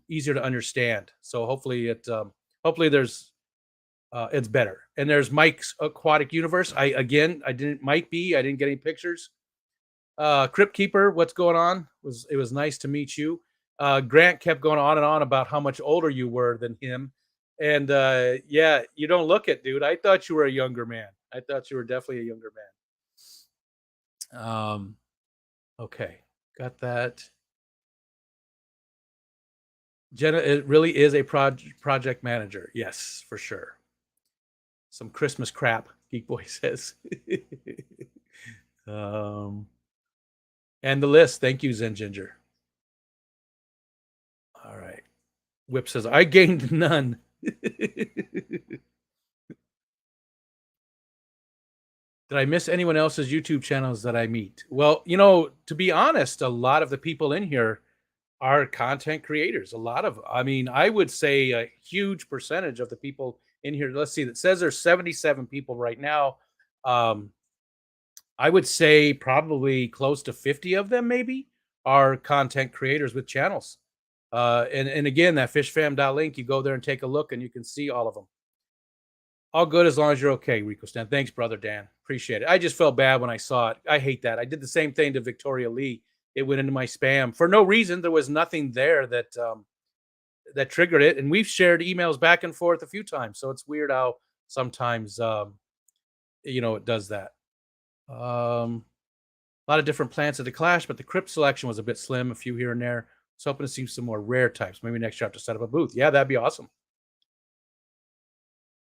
easier to understand. So hopefully hopefully there's it's better. And there's Mike's Aquatic Universe. I didn't get any pictures. Crypt Keeper, what's going on? It was nice to meet you. Grant kept going on and on about how much older you were than him. And yeah, you don't look it, dude. I thought you were a younger man. I thought you were definitely a younger man. Okay, got that. Jenna, it really is a project manager. Yes, for sure. Some Christmas crap, Geek Boy says. And the list. Thank you, Zen Ginger. All right. Whip says, I gained none. Did I miss anyone else's YouTube channels that I meet? Well, to be honest, a lot of the people in here are content creators. I would say a huge percentage of the people in here. Let's see, that says there's 77 people right now. I would say probably close to 50 of them maybe are content creators with channels. And again, that fishfam.link, you go there and take a look and you can see all of them. All good as long as you're okay, Rico Stan. Thanks, brother Dan. Appreciate it. I just felt bad when I saw it. I hate that. I did the same thing to Victoria Lee. It went into my spam for no reason. There was nothing there that that triggered it. And we've shared emails back and forth a few times. So it's weird how sometimes it does that. A lot of different plants at the Clash, but the crypt selection was a bit slim, a few here and there. So hoping to see some more rare types. Maybe next year I have to set up a booth. Yeah, that'd be awesome.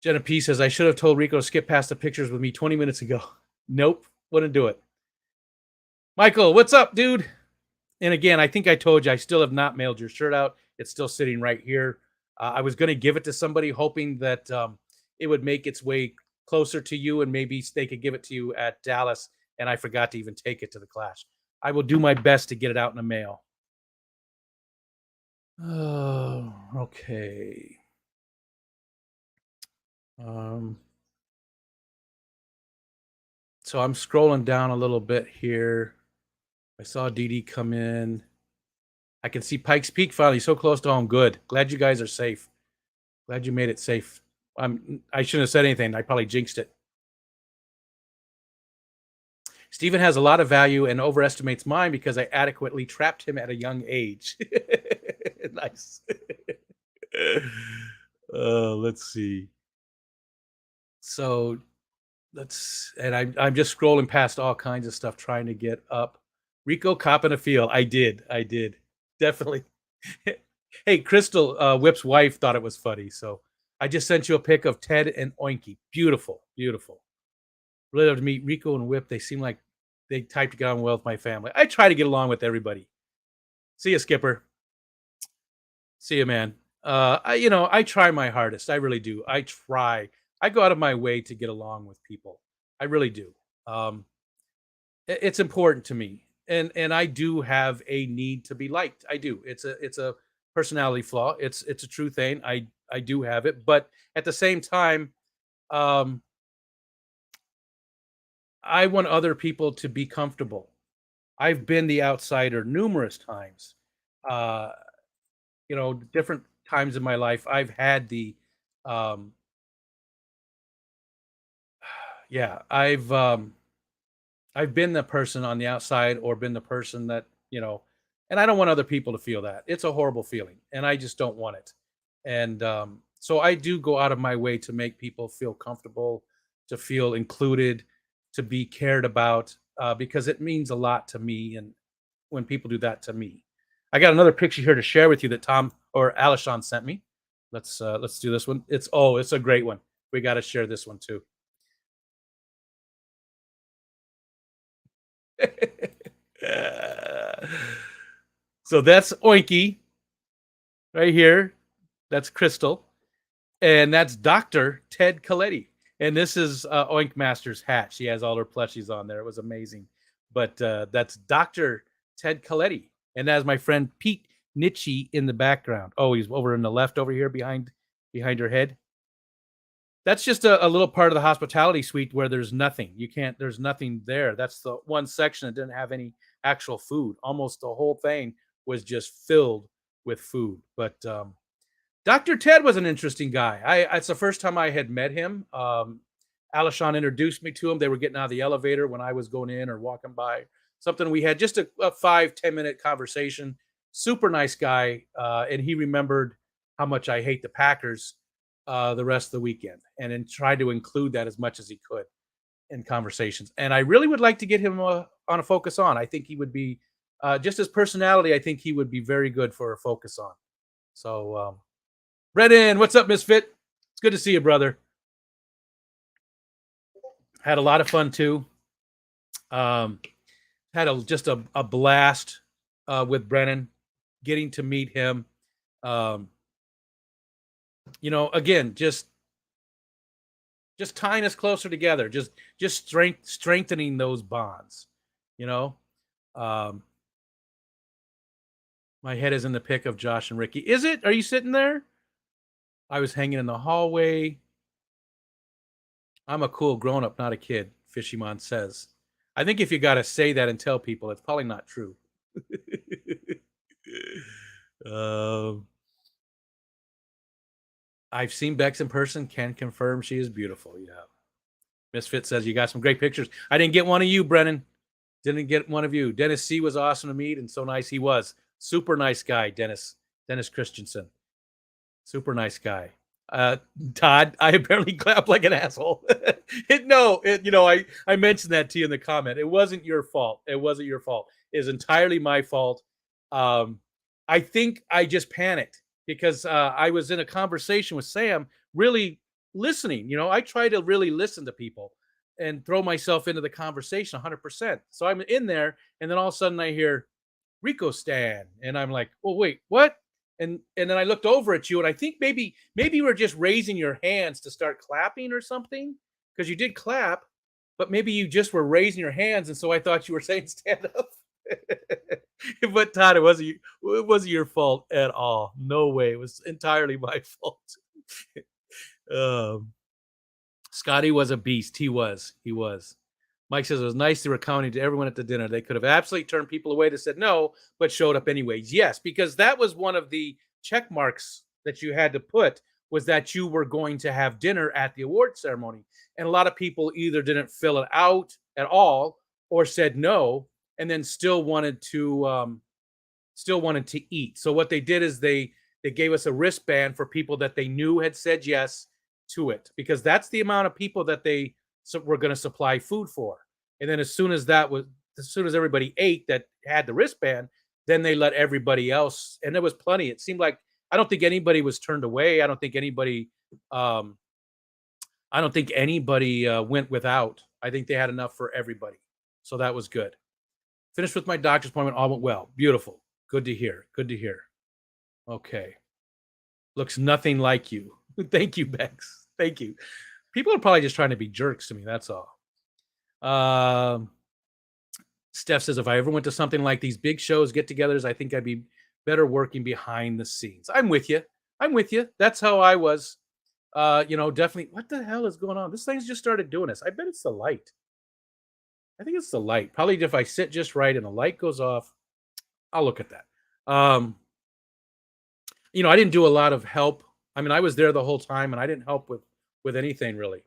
Jenna P says, I should have told Rico to skip past the pictures with me 20 minutes ago. Nope, wouldn't do it. Michael, what's up, dude? And again, I think I told you, I still have not mailed your shirt out. It's still sitting right here. I was going to give it to somebody, hoping that it would make its way closer to you and maybe they could give it to you at Dallas. And I forgot to even take it to the Clash. I will do my best to get it out in the mail. Oh, okay. So I'm scrolling down a little bit here. I saw DD come in. I can see Pikes Peak finally so close to home. Good. Glad you guys are safe. Glad you made it safe. I shouldn't have said anything. I probably jinxed it. Stephen has a lot of value and overestimates mine because I adequately trapped him at a young age. Nice. Let's see. So I'm just scrolling past all kinds of stuff trying to get up. Rico copping a feel. I did. Definitely. Hey, Crystal, Whip's wife thought it was funny. So I just sent you a pic of Ted and Oinky. Beautiful. Really love to meet Rico and Whip. They seem like they type to get on well with my family. I try to get along with everybody. See you, Skipper. See you, man. I try my hardest. I really do. I try. I go out of my way to get along with people. I really do. It's important to me, and I do have a need to be liked. I do. It's a personality flaw. It's a true thing. I do have it, but at the same time, I want other people to be comfortable. I've been the outsider numerous times. Different times in my life, I've had the I've been the person on the outside or been the person that, and I don't want other people to feel that. It's a horrible feeling and I just don't want it. And so I do go out of my way to make people feel comfortable, to feel included, to be cared about, because it means a lot to me. And when people do that to me, I got another picture here to share with you that Tom or Alishon sent me. Let's do this one. It's a great one. We got to share this one too. So that's Oinky right here. That's Crystal. And that's Dr. Ted Coletti. And this is Oink Master's hat. She has all her plushies on there. It was amazing. But that's Dr. Ted Coletti. And that's my friend Pete Nietzsche in the background. Oh, he's over in the left over here behind her head. That's just a little part of the hospitality suite where there's nothing. There's nothing there. That's the one section that didn't have any actual food. Almost the whole thing was just filled with food. But Dr. Ted was an interesting guy. It's the first time I had met him. Alishon introduced me to him. They were getting out of the elevator when I was going in or walking by. Something we had just a 5-10 minute conversation. Super nice guy. And he remembered how much I hate the Packers the rest of the weekend, and then tried to include that as much as he could in conversations. And I really would like to get him on a Focus On. I think he would be, just his personality, I think he would be very good for a Focus On. So, Brennan, what's up, Misfit? It's good to see you, brother. Had a lot of fun too. Had just a blast with Brennan, getting to meet him. Again, just tying us closer together, just strengthening those bonds. My head is in the pic of Josh and Ricky. Is it? Are you sitting there? I was hanging in the hallway. I'm a cool grown-up, not a kid, Fishymon says. I think if you got to say that and tell people, it's probably not true. I've seen Bex in person, can confirm she is beautiful. Yeah. Misfit says you got some great pictures. I didn't get one of you, Brennan. Didn't get one of you. Dennis C was awesome to meet, and so nice he was. Super nice guy, Dennis Christensen. Super nice guy. Todd, I apparently clap like an asshole. I mentioned that to you in the comment. It wasn't your fault. It was entirely my fault. I think I just panicked because I was in a conversation with Sam, really listening. I try to really listen to people and throw myself into the conversation 100%. So I'm in there, and then all of a sudden I hear Rico Stan, and I'm like, "Oh wait, what?" And then I looked over at you, and I think maybe you were just raising your hands to start clapping or something, because you did clap, but maybe you just were raising your hands, and so I thought you were saying stand up. But Todd, it wasn't your fault at all. No way. It was entirely my fault. Scotty was a beast. He was. Mike says it was nice they were counting to everyone at the dinner. They could have absolutely turned people away that said no, but showed up anyways. Yes, because that was one of the check marks that you had to put, was that you were going to have dinner at the award ceremony. And a lot of people either didn't fill it out at all or said no, and then still wanted to eat. So what they did is they gave us a wristband for people that they knew had said yes to it, because that's the amount of people that they were going to supply food for. And then as soon as everybody ate that had the wristband, then they let everybody else. And there was plenty. It seemed like, I don't think anybody was turned away. I don't think anybody went without. I think they had enough for everybody. So that was good. Finished with my doctor's appointment. All went well. Beautiful. Good to hear. Okay. Looks nothing like you. Thank you, Bex. Thank you. People are probably just trying to be jerks to me. That's all. Steph says, if I ever went to something like these big shows, get-togethers, I think I'd be better working behind the scenes. I'm with you. That's how I was. Definitely. What the hell is going on? This thing's just started doing this. I bet it's the light. I think it's the light. Probably if I sit just right and the light goes off, I'll look at that. I didn't do a lot of help. I mean, I was there the whole time, and I didn't help with anything really.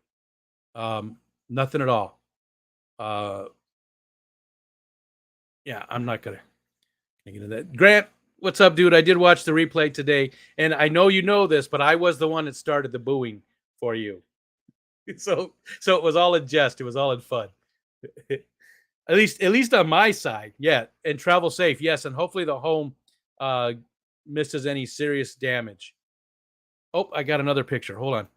Nothing at all. Yeah, I'm not gonna get into that. Grant, what's up, dude? I did watch the replay today, and I know you know this, but I was the one that started the booing for you. So it was all in jest. It was all in fun. At least on my side. Yeah. And travel safe. Yes. And hopefully the home misses any serious damage. Oh, I got another picture. Hold on.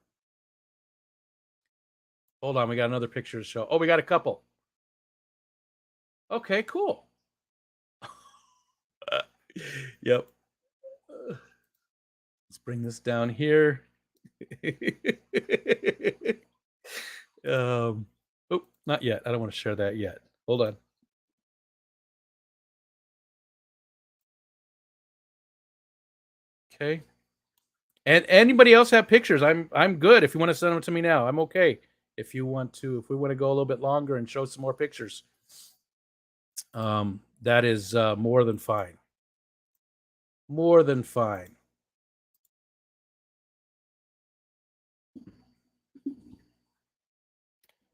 We got another picture to show. Oh, we got a couple. Okay, cool. Yep. Let's bring this down here. Oh, not yet. I don't want to share that yet. Hold on. Okay. And anybody else have pictures? I'm good. If you want to send them to me now, I'm okay. If we want to go a little bit longer and show some more pictures, that is more than fine. More than fine.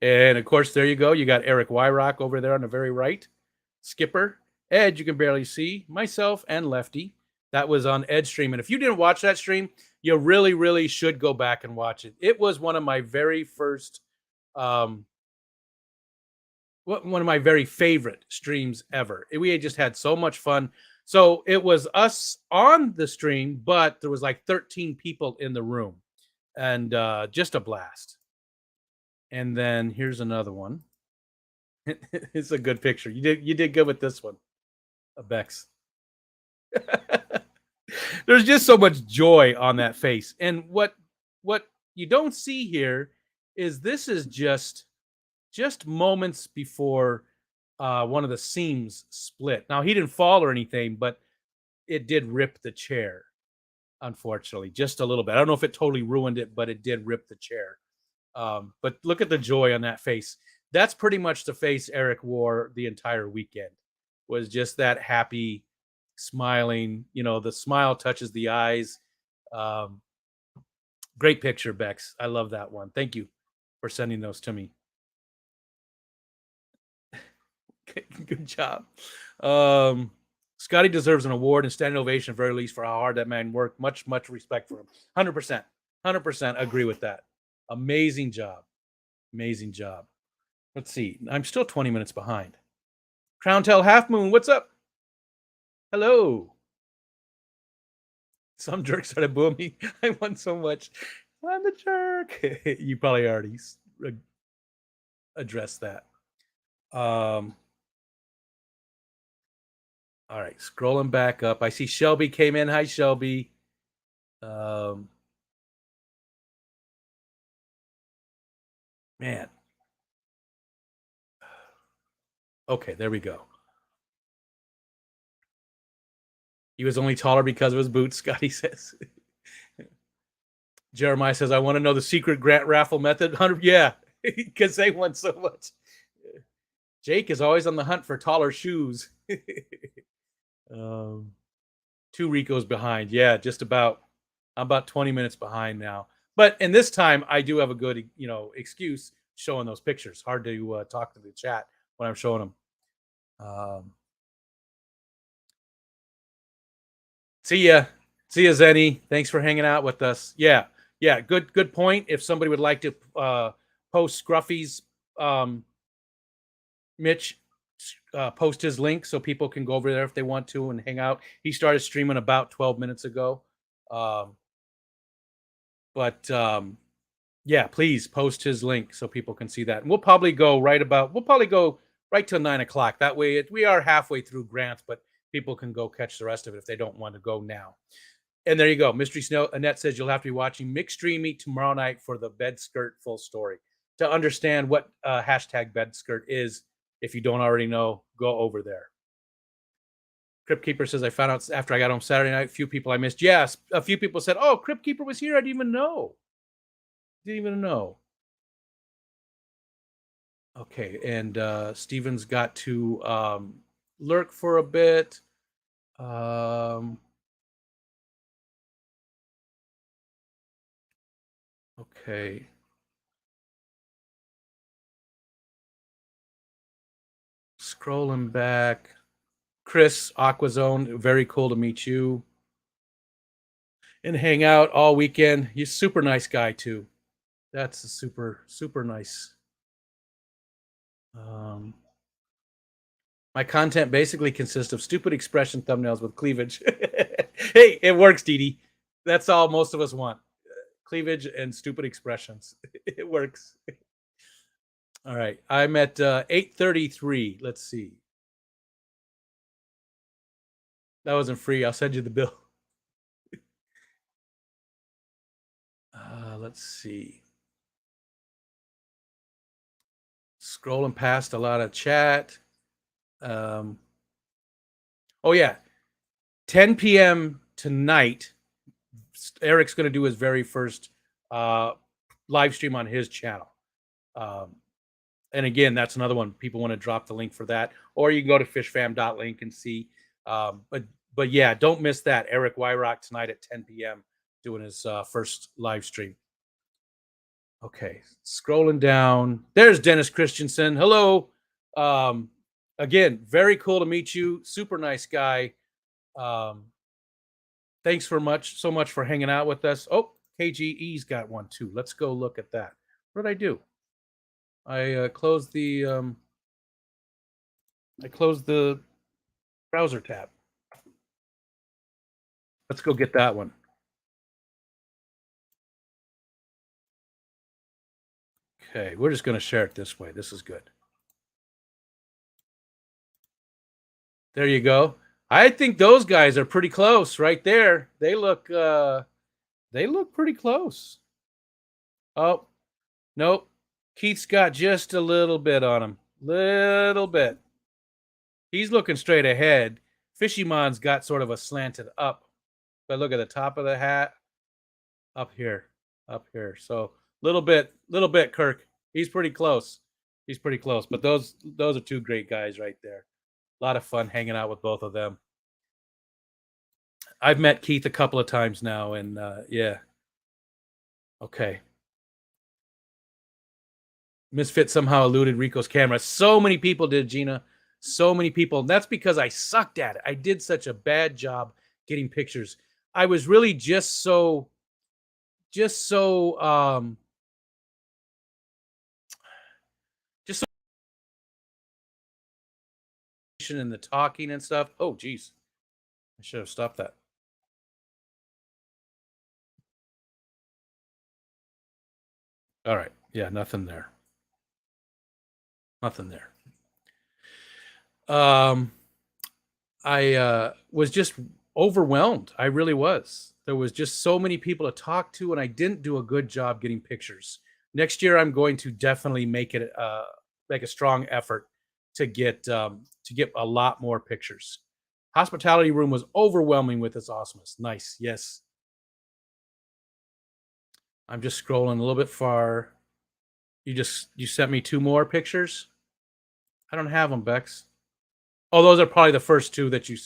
And of course, there you go. You got Eric Wyrock over there on the very right. Skipper. Ed, you can barely see. Myself and Lefty. That was on Ed's stream. And if you didn't watch that stream, you really, really should go back and watch it. It was one of my very first, one of my very favorite streams ever. We just had so much fun. So it was us on the stream, but there was like 13 people in the room. And just a blast. And then here's another one. It's a good picture. You did good with this one, Bex. There's just so much joy on that face. And what you don't see here is this is just moments before one of the seams split. Now he didn't fall or anything, but it did rip the chair, unfortunately, just a little bit. I don't know if it totally ruined it, but it did rip the chair. But look at the joy on that face. That's pretty much the face Eric wore the entire weekend. Was just that happy, smiling. You know, the smile touches the eyes. Great picture, Bex. I love that one. Thank you for sending those to me. Good job. Scotty deserves an award and standing ovation at the very least for how hard that man worked. Much respect for him. 100% agree with that. Amazing job. Amazing job. Let's see. I'm still 20 minutes behind. Crowntail Half Moon, what's up? Hello. Some jerk started booing me. I won so much. I'm the jerk. You probably already addressed that. All right, scrolling back up. I see Shelby came in. Hi, Shelby. Man. Okay, there we go. He was only taller because of his boots, Scotty says. Jeremiah says, I want to know the secret grant raffle method. 100, yeah, because they won so much. Jake is always on the hunt for taller shoes. 2 Ricos behind. Yeah, just about. I'm about 20 minutes behind now. But in this time, I do have a good, excuse showing those pictures. Hard to talk to the chat when I'm showing them. See ya, Zenny. Thanks for hanging out with us. Yeah. Good point. If somebody would like to post Scruffy's, Mitch, post his link so people can go over there if they want to and hang out. He started streaming about 12 minutes ago. Yeah, please post his link so people can see that. And we'll probably go right till 9 o'clock. That way we are halfway through grants, but people can go catch the rest of it if they don't want to go now. And there you go. Mystery Snow Annette says you'll have to be watching Mixed Streamy tomorrow night for the bed skirt full story. To understand what hashtag bed skirt is, if you don't already know, go over there. Crypt Keeper says, I found out after I got home Saturday night, a few people I missed. Yes, a few people said, oh, Crypt Keeper was here. I didn't even know. Okay, and Steven's got to lurk for a bit. Okay. Scrolling back. Chris, Aquazone, very cool to meet you. And hang out all weekend. You're a super nice guy, too. That's a super nice. My content basically consists of stupid expression thumbnails with cleavage. Hey, it works, Dee. That's all most of us want. Cleavage and stupid expressions. It works. All right. I'm at 8:33. Let's see. That wasn't free. I'll send you the bill. Let's see. Scrolling past a lot of chat. Oh, yeah. 10 p.m. tonight, Eric's going to do his very first live stream on his channel. And again, that's another one. People want to drop the link for that, or you can go to fishfam.link and see. But yeah, don't miss that. Eric Wyrock tonight at 10 p.m. doing his first live stream. Okay, scrolling down. There's Dennis Christensen. Hello. Again, very cool to meet you. Super nice guy. Thanks so much for hanging out with us. Oh, KGE's got one too. Let's go look at that. What did I do? I closed the browser tab. Let's go get that one. Okay, we're just going to share it this way. This is good. There you go. I think those guys are pretty close right there. They look pretty close. Oh, nope. Keith's got just a little bit on him. Little bit. He's looking straight ahead. Fishymon's got sort of a slanted up. But look at the top of the hat. Up here. So little bit, Kirk. He's pretty close. But those are two great guys right there. A lot of fun hanging out with both of them. I've met Keith a couple of times now, and yeah. Okay. Misfit somehow eluded Rico's camera. So many people did, Gina. So many people. And that's because I sucked at it. I did such a bad job getting pictures. I was really just so in the talking and stuff. Oh, geez. I should have stopped that. All right. Yeah, nothing there. I was just overwhelmed. I really was. There was just so many people to talk to, and I didn't do a good job getting pictures. Next year, I'm going to definitely make a strong effort to get a lot more pictures. Hospitality room was overwhelming with its awesomeness. Nice, yes. I'm just scrolling a little bit far. You sent me 2 more pictures. I don't have them, Bex. Oh, those are probably the first 2 that you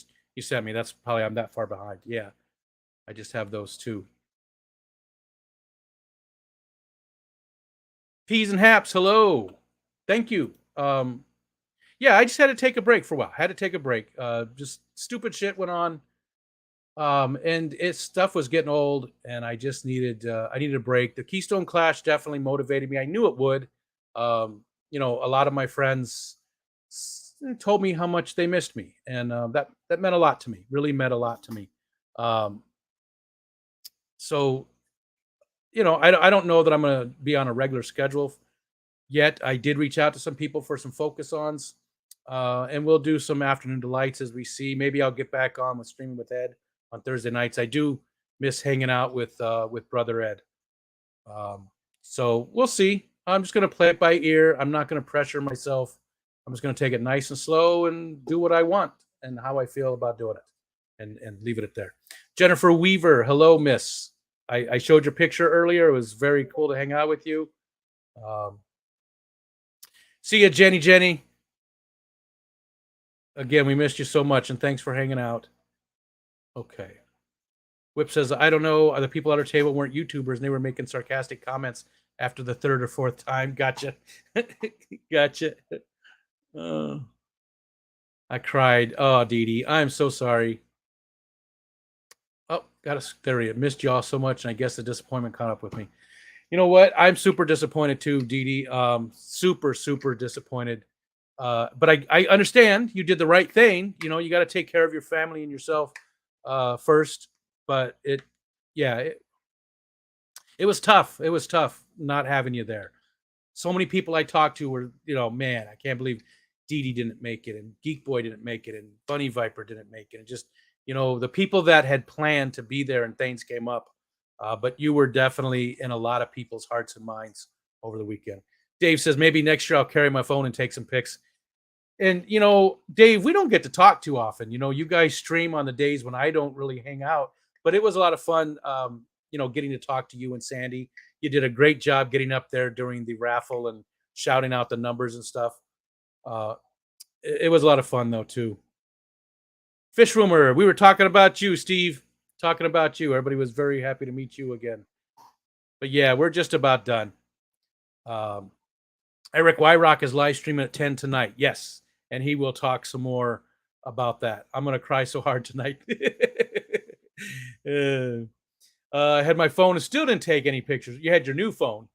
sent me. That's probably, I'm that far behind. Yeah, I just have those 2. Peas and Haps, hello. Thank you. Yeah, I just had to take a break for a while. Just stupid shit went on. And stuff was getting old, and I just needed a break. The Keystone Clash definitely motivated me. I knew it would. A lot of my friends told me how much they missed me, and that meant a lot to me. Really meant a lot to me. So, I don't know that I'm going to be on a regular schedule yet. I did reach out to some people for some focus-ons, and we'll do some afternoon delights as we see. Maybe I'll get back on with Streaming with Ed on Thursday nights. I do miss hanging out with Brother Ed. So we'll see. I'm just going to play it by ear. I'm not going to pressure myself. I'm just going to take it nice and slow and do what I want and how I feel about doing it, and leave it at there. Jennifer Weaver, hello, miss. I showed your picture earlier. It was very cool to hang out with you. See you, Jenny. Again, we missed you so much, and thanks for hanging out. Okay. Whip says, I don't know. The people at our table weren't YouTubers, and they were making sarcastic comments after the 3rd or 4th time. Gotcha. Gotcha. I cried. Oh, Dee Dee, I'm so sorry. Oh, there he is. Missed y'all so much, and I guess the disappointment caught up with me. You know what? I'm super disappointed too, Dee Dee. Super disappointed. But I understand you did the right thing. You got to take care of your family and yourself first. But it was tough. It was tough not having you there. So many people I talked to were, man, I can't believe Dee Dee didn't make it, and Geek Boy didn't make it, and Bunny Viper didn't make it, and just the people that had planned to be there and things came up. But you were definitely in a lot of people's hearts and minds over the weekend. Dave says, maybe next year I'll carry my phone and take some pics. And, Dave, we don't get to talk too often. You guys stream on the days when I don't really hang out. But it was a lot of fun getting to talk to you and Sandy. You did a great job getting up there during the raffle and shouting out the numbers and stuff. It was a lot of fun though too. Fish rumor. We were talking about you, Steve. Talking about you. Everybody was very happy to meet you again. But yeah, we're just about done. Eric Wyrock is live streaming at 10 tonight. Yes. And he will talk some more about that. I'm going to cry so hard tonight. I had my phone and still didn't take any pictures. You had your new phone.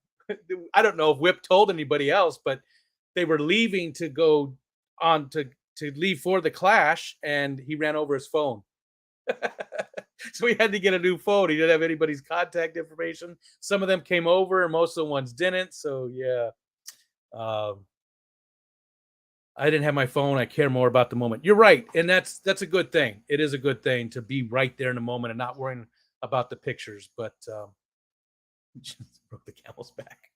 I don't know if Whip told anybody else, but they were leaving to go on to leave for the clash, and he ran over his phone. So he had to get a new phone. He didn't have anybody's contact information. Some of them came over, and most of the ones didn't. So yeah, I didn't have my phone. I care more about the moment. You're right, and that's a good thing. It is a good thing to be right there in the moment and not worrying about the pictures. But just broke the camel's back.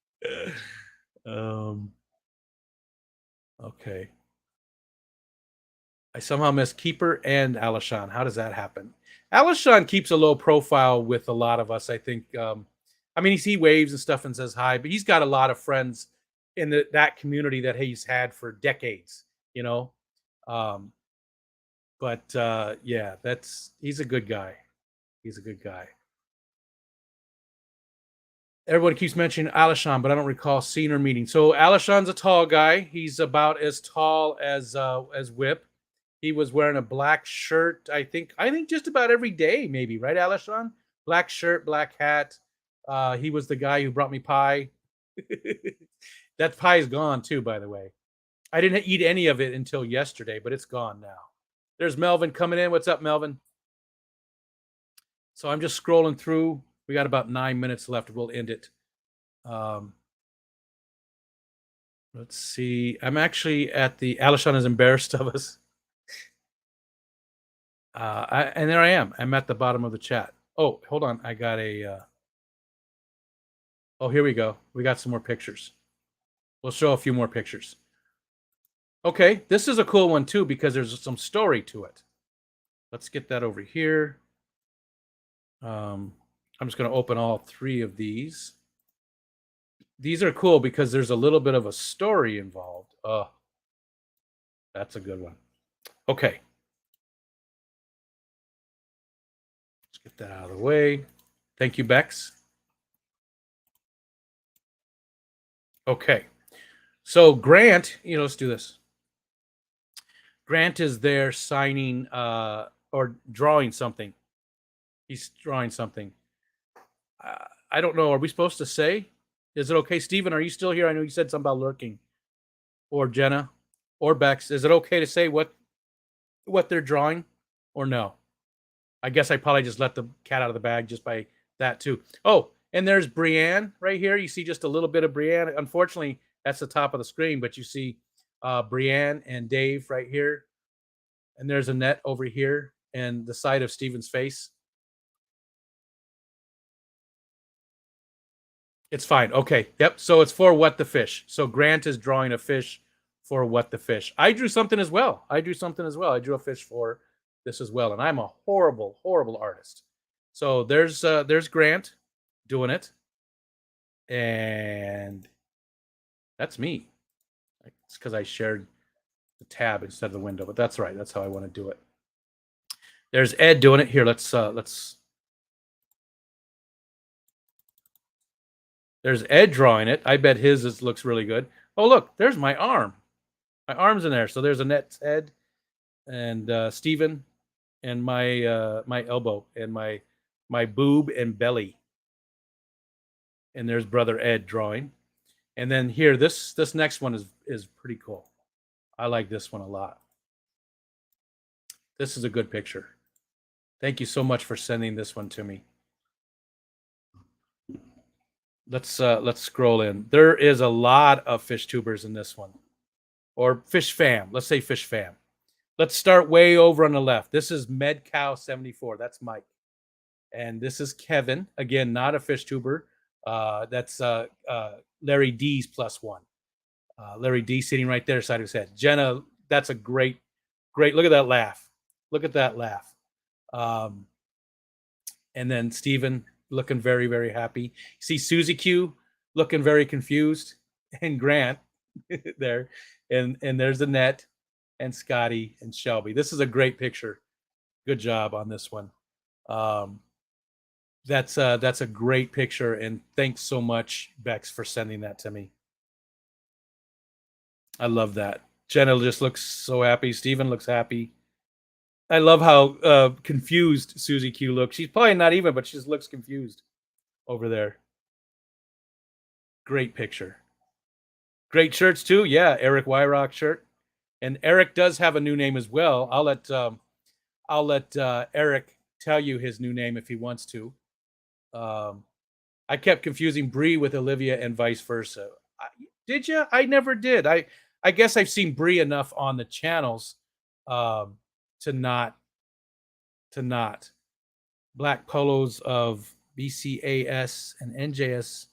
Okay. I somehow missed Keeper and Alishon. How does that happen? Alishon keeps a low profile with a lot of us, I think. I mean, he waves and stuff and says hi, but he's got a lot of friends in that community that he's had for decades, yeah, he's a good guy. He's a good guy. Everyone keeps mentioning Alishon, but I don't recall seeing or meeting. So Alishon's a tall guy. He's about as tall as Whip. He was wearing a black shirt, I think just about every day, maybe, right, Alishon? Black shirt, black hat. He was the guy who brought me pie. That pie is gone too, by the way. I didn't eat any of it until yesterday, but it's gone now. There's Melvin coming in. What's up, Melvin? So I'm just scrolling through. We got about 9 minutes left. We'll end it. Let's see. I'm actually at the Alishon is embarrassed of us. And there I am. I'm at the bottom of the chat. Oh, hold on. I got a... Oh, here we go. We got some more pictures. We'll show a few more pictures. Okay, this is a cool one too because there's some story to it. Let's get that over here. I'm just going to open all three of these. These are cool because there's a little bit of a story involved. Oh, that's a good one. Okay. Let's get that out of the way. Thank you, Bex. Okay. So Grant, let's do this. Grant is there signing or drawing something. He's drawing something. I don't know. Are we supposed to say? Is it okay? Steven, are you still here? I know you said something about lurking. Or Jenna. Or Bex. Is it okay to say what they're drawing? Or no? I guess I probably just let the cat out of the bag just by that too. Oh, and there's Brienne right here. You see just a little bit of Brienne. Unfortunately, that's the top of the screen, but you see Brienne and Dave right here. And there's Annette over here and the side of Steven's face. It's fine. Okay. Yep. So it's for What the Fish. So Grant is drawing a fish for What the Fish. I drew something as well. I drew a fish for this as well. And I'm a horrible, horrible artist. So there's Grant doing it. And that's me. It's because I shared the tab instead of the window, but that's right. That's how I want to do it. There's Ed doing it. Here, let's There's Ed drawing it. I bet his looks really good. Oh, look, there's my arm. My arm's in there. So there's Annette's head and Steven and my my elbow and my boob and belly. And there's brother Ed drawing. And then here, this next one is pretty cool. I like this one a lot. This is a good picture. Thank you so much for sending this one to me. Let's scroll in. There is a lot of fish tubers in this one. Or fish fam. Let's say fish fam. Let's start way over on the left. This is MedCow74. That's Mike. And this is Kevin. Again, not a fish tuber. That's Larry D's +1. Larry D sitting right there, side of his head. Jenna, that's a great. Look at that laugh. Look at that laugh. And then Steven looking very, very happy. See Susie Q looking very confused, and Grant there, and there's Annette and Scotty and Shelby. This is a great picture. Good job on this one. That's a great picture, and thanks so much, Bex, for sending that to me. I love that. Jenna just looks so happy. Steven looks happy. I love how confused Susie Q looks. She's probably not even, but she just looks confused over there. Great picture. Great shirts too. Yeah, Eric Wyrock shirt. And Eric does have a new name as well. I'll let Eric tell you his new name if he wants to. I kept confusing Bree with Olivia and vice versa. Did you? I never did. I guess I've seen Bree enough on the channels to not black polos of BCAS and NJS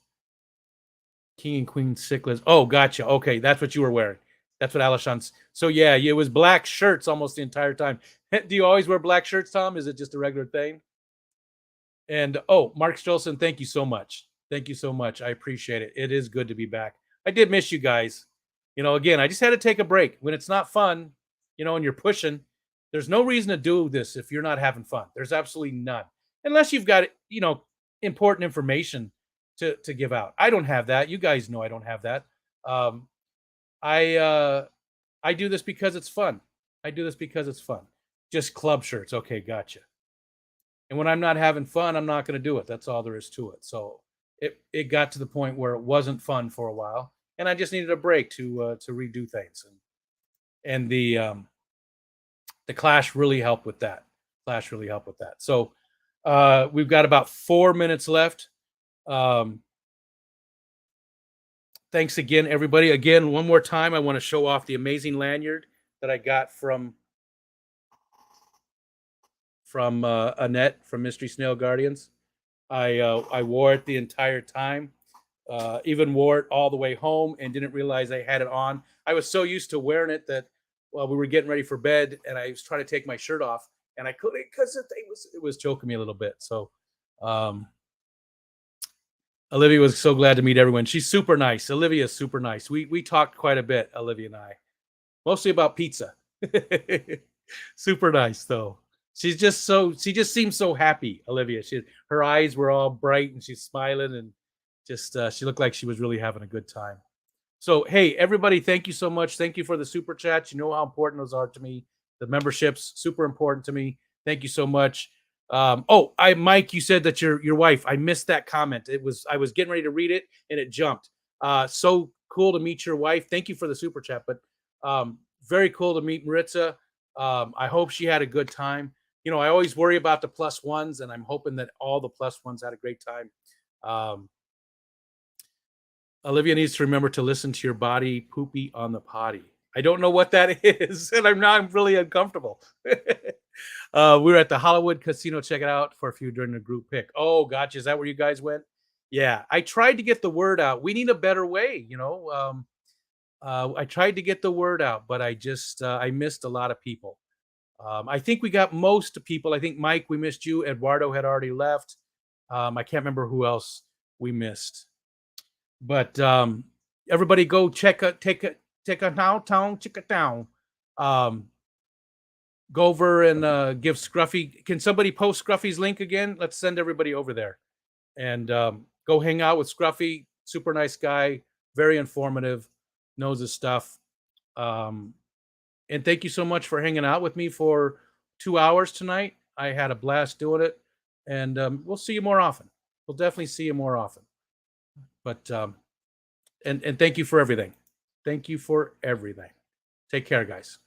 King and Queen Cichlids. Oh, gotcha. Okay, that's what you were wearing. That's what Alishon's. So yeah, it was black shirts almost the entire time. Do you always wear black shirts, Tom? Is it just a regular thing? And oh, Mark Stolson, thank you so much. Thank you so much. I appreciate it. It is good to be back. I did miss you guys. Again, I just had to take a break. When it's not fun, and you're pushing, there's no reason to do this if you're not having fun. There's absolutely none. Unless you've got, important information to give out. I don't have that. You guys know I don't have that. I do this because it's fun. Just club shirts. Okay, gotcha. And when I'm not having fun, I'm not going to do it. That's all there is to it. So it got to the point where it wasn't fun for a while, and I just needed a break to redo things. And the Clash really helped with that. So we've got about 4 minutes left. Thanks again, everybody. Again, one more time, I want to show off the amazing lanyard that I got from Annette from Mystery Snail Guardians. I wore it the entire time, even wore it all the way home, and didn't realize I had it on. I was so used to wearing it that we were getting ready for bed, and I was trying to take my shirt off, and I couldn't because it was choking me a little bit. So Olivia was so glad to meet everyone. She's super nice. Olivia is super nice. We talked quite a bit, Olivia and I, mostly about pizza. Super nice though. She just seems so happy, Olivia. Her eyes were all bright and she's smiling, and just she looked like she was really having a good time. So hey, everybody, thank you so much. Thank you for the super chats. You know how important those are to me. The memberships, super important to me. Thank you so much. Mike, you said that your wife. I missed that comment. I was getting ready to read it and it jumped. So cool to meet your wife. Thank you for the super chat. But very cool to meet Maritza. I hope she had a good time. I always worry about the plus ones, and I'm hoping that all the plus ones had a great time. Olivia needs to remember to listen to your body poopy on the potty. I don't know what that is, and I'm really uncomfortable. We were at the Hollywood Casino. Check it out for a few during the group pick. Oh, gotcha. Is that where you guys went? Yeah, I tried to get the word out. We need a better way, I tried to get the word out, but I missed a lot of people. I think we got most people. I think Mike, we missed you. Eduardo had already left. I can't remember who else we missed. But everybody go check a town. Go over and give Scruffy. Can somebody post Scruffy's link again? Let's send everybody over there and go hang out with Scruffy. Super nice guy, very informative, knows his stuff. And thank you so much for hanging out with me for 2 hours tonight. I had a blast doing it, and we'll see you more often. We'll definitely see you more often. But and thank you for everything. Thank you for everything. Take care, guys.